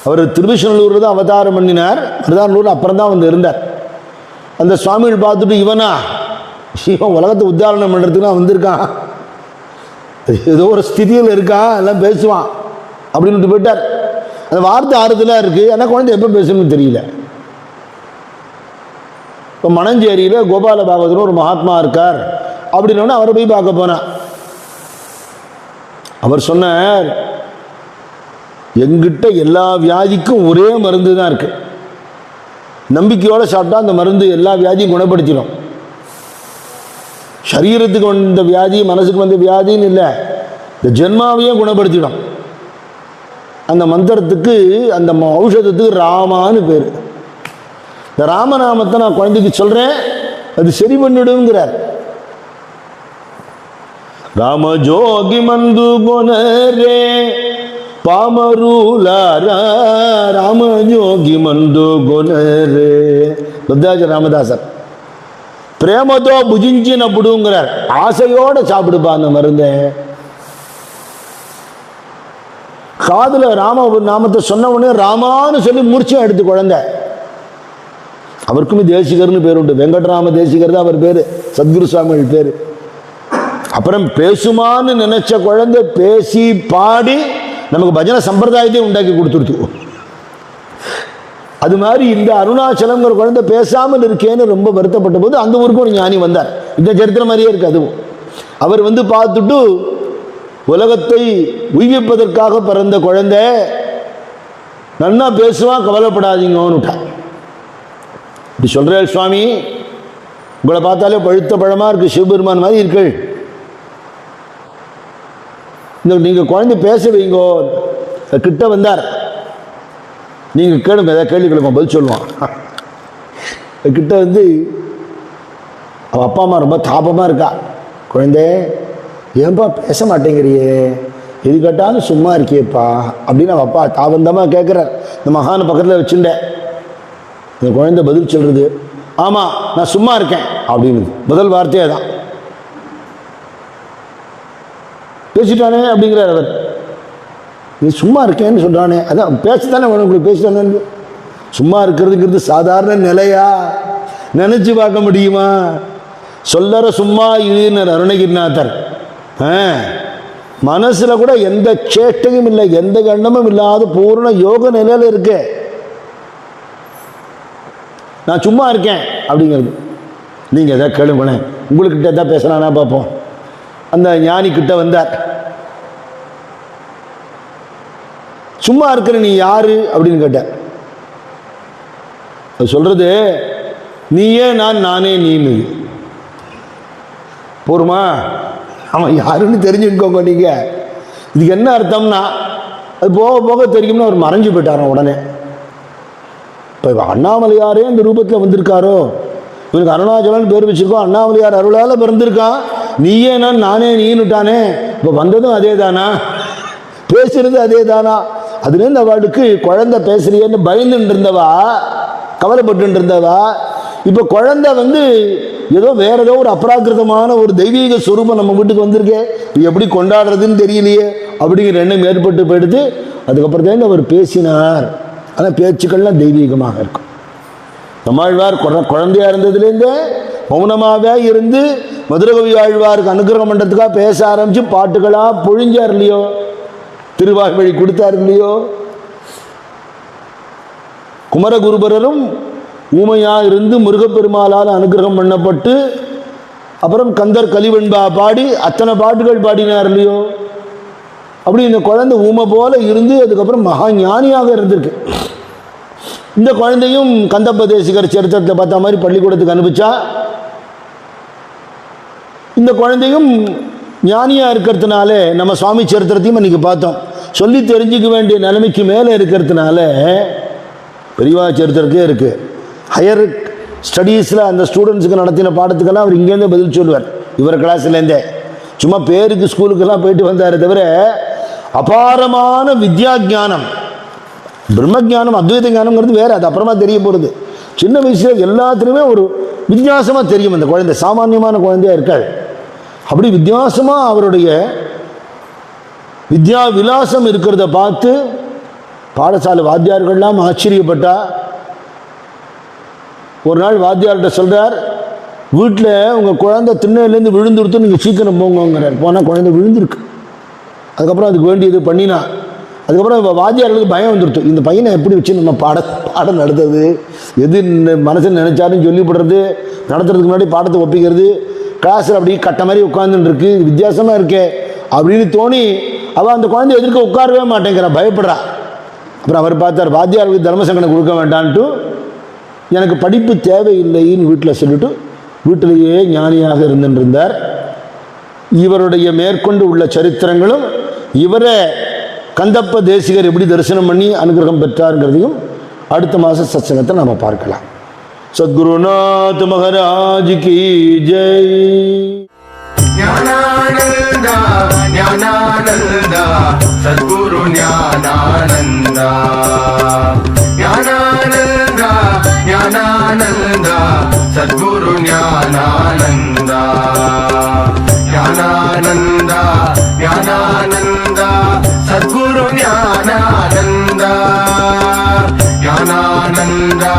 அவர் திருவிஷ்ணூரில் தான் அவதாரம் பண்ணினார், மருதானூர் அப்புறம் தான் வந்து இருந்தார். அந்த சுவாமிகள் பார்த்துட்டு, இவனா இவன் உலகத்தை உத்தாரணம் பண்ணுறதுக்குலாம் வந்திருக்கான், ஏதோ ஒரு ஸ்திதியில் இருக்கான், எல்லாம் பேசுவான் அப்படின்னு போயிட்டார். அந்த வார்த்தை ஆறுதலாக இருக்குது, ஆனால் குழந்தை எப்போ பேசணும்னு தெரியல. இப்போ மணஞ்சேரியில் கோபால பாகவதர் ஒரு மகாத்மா இருக்கார் அப்படின்னோடனே அவரை போய் பார்க்க போனான். அவர் சொன்னார், எங்கிட்ட எல்லா வியாதிக்கும் ஒரே மருந்து தான் இருக்கு, நம்பிக்கையோடு சாப்பிட்டா அந்த மருந்து எல்லா வியாதியும் குணப்படுத்திடும். சரீரத்துக்கு வந்த வியாதி, மனசுக்கு வந்த வியாதின்னு இல்லை, இந்த ஜென்மாவையும் குணப்படுத்திடும். அந்த மந்திரத்துக்கு, அந்த ஔஷதத்துக்கு ராமான்னு பேர். இந்த ராமநாமத்தை நான் குழந்தைக்கு சொல்கிறேன், அது சரி பண்ணிடுங்கிறார். ராமஜோகி மந்து குணரே பாமருலாரா, ராமஜோகி மந்து குணரே. புத்தாஜ ராமதாசர் பிரேமத்தோ புஜிஞ்சினப்படுங்கிறார், ஆசையோடு சாப்பிடுப்பா அந்த மருந்தை. காதில் ராம நாமத்தை சொன்ன உடனே ராமான்னு சொல்லி மூர்ச்சம் எடுத்து குழந்தை. அவருக்குமே தேசிகர்னு பேர் உண்டு, வெங்கட்ராம தேசிகர் தான் அவர் பேர், சத்குரு சுவாமிகள் பேர். அப்புறம் பேசுமான்னு நினைச்ச குழந்தை பேசி பாடி நமக்கு பஜனை சம்பிரதாயத்தையும் உண்டாக்கி கொடுத்துருத்து. அது மாதிரி இந்த அருணாச்சலங்கிற குழந்தை பேசாமல் இருக்கேன்னு ரொம்ப வருத்தப்பட்ட போது அந்த ஊருக்கு ஒரு ஞானி வந்தார். இந்த சரித்திரம் மாதிரியே இருக்கு அதுவும். அவர் வந்து பார்த்துட்டு, உலகத்தை உய்விப்பதற்காக பிறந்த குழந்தை, நன்னா பேசுவான், கவலைப்படாதீங்கன்னு விட்டார். இப்படி சொல்கிறார் சுவாமி, உங்களை பார்த்தாலே பழுத்த பழமாக இருக்குது, சிவபெருமான் மாதிரி இருக்கள், நீங்கள் குழந்தை பேச வைங்கோ. கிட்ட வந்தார், நீங்கள் கேளுங்க, ஏதாவது கேள்வி கேளுங்க, பதில் சொல்லுவான். கிட்ட வந்து அவள் அப்பா அம்மா ரொம்ப தாபமாக இருக்கா, குழந்தை ஏன்பா பேச மாட்டேங்கிறியே, எது கேட்டாலும் சும்மா இருக்கியப்பா அப்படின்னு அவள் அப்பா தாபந்தமாக கேட்குறார். இந்த மகான பக்கத்தில் வச்சுட்டேன். இந்த குழந்தை பதில் சொல்கிறது, ஆமாம் நான் சும்மா இருக்கேன் அப்படின்னு. முதல் வார்த்தையே தான். பேசிட்டானே அப்படிங்கிறார் அவர். நீ சும்மா இருக்கேன்னு சொல்கிறானே, அதான் பேசத்தானே வேணும், உங்களுக்கு பேசிட்டானு. சும்மா இருக்கிறதுங்கிறது சாதாரண நிலையா நினச்சி பார்க்க முடியுமா? சொல்லற சும்மா இதுன்னு அருணகிரிநாதர். மனசில் கூட எந்த சேட்டையும் இல்லை, எந்த கண்டமும் இல்லாத பூர்ண யோக நிலையில் இருக்கு. நான் சும்மா இருக்கேன் அப்படிங்கிறது. நீங்கள் எதாவது கேளுங்களேன், உங்களுக்கிட்ட எதாவது பேசலான்னா பார்ப்போம். அந்த ஞானி கிட்ட வந்தார். சும்மா இருக்கிற நீ யாரு அப்படின்னு கேட்டார். அது சொல்றது, நீயே நான், நானே நீனு. போருமா? அவன் யாருன்னு தெரிஞ்சுக்கோங்க நீங்க. இதுக்கு என்ன அர்த்தம்னா, அது போக போக தெரியும்னு அவர் மறைஞ்சு போயிட்டாராம் உடனே. இப்போ அண்ணாமலையாரே இந்த ரூபத்தில் வந்திருக்காரோ, இவனுக்கு அருணாச்சலன்னு பேர் வச்சிருக்கோம், அண்ணாமலையார் அருளால் பிறந்திருக்கான், நீயே நான், நானே நீனுட்டானே. இப்போ வந்ததும் அதே தானா, பேசுறது அதே தானா? அதுலேருந்து அவளுக்கு குழந்தை பேசுறியேன்னு பயந்துட்டு இருந்தவா, கவலைப்பட்டு இருந்தவா, இப்போ குழந்தை வந்து ஏதோ வேற ஏதோ ஒரு அப்ராகிருதமான ஒரு தெய்வீக சுரூபம் நம்ம வீட்டுக்கு வந்திருக்கே, எப்படி கொண்டாடுறதுன்னு தெரியலையே அப்படிங்கிற எண்ணம் ஏற்பட்டு போயிடுது. அதுக்கப்புறத்துலேருந்து அவர் பேசினார். ஆனால் பேச்சுக்கள்லாம் தெய்வீகமாக இருக்கும். நம்மாழ்வார் குழந்தையா இருந்ததுலேருந்தே மௌனமாகவே இருந்து மதுரகவி ஆழ்வாருக்கு அனுகிரகம் பண்ணுறதுக்காக பேச ஆரம்பித்து பாட்டுகளாக பொழிஞ்சார் இல்லையோ. திருவாய்மொழி கொடுத்தார் இல்லையோ? குமரகுருபரரும் ஊமையா இருந்து முருகப்பெருமாளால் அனுகிரகம் பண்ணப்பட்டு அப்புறம் கந்தர் கலிவெண்பா பாடி அத்தனை பாட்டுகள் பாடினார் இல்லையோ? அப்படி இந்த குழந்தை ஊமை போல இருந்து அதுக்கப்புறம் மகா ஞானியாக இருந்திருக்கு. இந்த குழந்தையும் கந்தப்ப தேசிகர் சரித்திரத்தை பார்த்த மாதிரி பள்ளிக்கூடத்துக்கு அனுப்பிச்சா, இந்த குழந்தையும் ஞானியா இருக்கிறதுனால நம்ம சுவாமி சரித்திரத்தையும் இன்னைக்கு பார்த்தோம். சொல்லி தெரிஞ்சுக்க வேண்டிய நிலைமைக்கு மேலே இருக்கிறதுனால பெரியவா சரித்திரத்தே இருக்கு. ஹையர் ஸ்டடீஸில் அந்த ஸ்டூடெண்ட்ஸுக்கு நடத்தின பாடத்துக்கெல்லாம் அவர் இங்கேருந்து பதில் சொல்லுவார். இவர் கிளாஸ்லேருந்தே சும்மா பேருக்கு ஸ்கூலுக்கெல்லாம் போயிட்டு வந்தார் தவிர அபாரமான வித்யா ஞானம், பிரம்மஜானம், அத்வைத ஞானம்ங்கிறது வேற, அது அப்புறமா தெரிய போகிறது. சின்ன வயசுல எல்லாத்துலேயுமே ஒரு வித்தியாசமாக தெரியும். அந்த குழந்தை சாமானியமான குழந்தையா இருக்காது. அப்படி வித்தியாசமாக அவருடைய வித்யா விலாசம் இருக்கிறத பார்த்து பாடசாலை வாத்தியார்கள்லாம் ஆச்சரியப்பட்டா. ஒரு நாள் வாத்தியார்கிட்ட சொல்கிறார், வீட்டில் உங்கள் குழந்தை திண்ணையிலேருந்து விழுந்துடுத்து, நீங்கள் சீக்கிரம் போங்கிறார். போனால் குழந்தை விழுந்திருக்கு. அதுக்கப்புறம் அதுக்கு வேண்டியது பண்ணினா. அதுக்கப்புறம் வாத்தியார்களுக்கு பயம் வந்துடுத்து, இந்த பையனை எப்படி வச்சு நம்ம பாடம் நடத்துறது, எது மனசில் நினைச்சாலும் சொல்லிவிடுறது, நடத்துறதுக்கு முன்னாடி பாடத்தை ஒப்பிக்கிறது, கிளாஸில் அப்படி கட்ட மாதிரி உட்காந்துட்டு இருக்கு, வித்தியாசமாக இருக்கே அப்படின்னு தோணி அவள் அந்த குழந்தை எதிர்க்க உட்காரவே மாட்டேங்கிறா, பயப்படுறா. அப்புறம் அவர் பார்த்தார், வாத்தியாருக்கு தர்ம சங்கடம் கொடுக்க வேண்டான்ட்டு எனக்கு படிப்பு தேவையில்லைன்னு வீட்டில் சொல்லிட்டு வீட்டிலேயே ஞானியாக இருந்துருந்தார். இவருடைய மேற்கொண்டு உள்ள சரித்திரங்களும் இவரை கந்தப்ப தேசிகர் எப்படி தரிசனம் பண்ணி அனுகிரகம் பெற்றார்ங்கிறதையும் அடுத்த மாத சத்சங்கத்தை நாம் பார்க்கலாம். சத்குருநாத் மகாராஜ் கி ஜெய். ஞானானந்தா ஞானானந்தா சத்குரு ஞானானந்தா ஞானானந்தா ஞானானந்தா சத்குரு ஞானானந்தா ஞானானந்தா ஞானானந்தா சத்குரு ஞானானந்தா ஞானானந்தா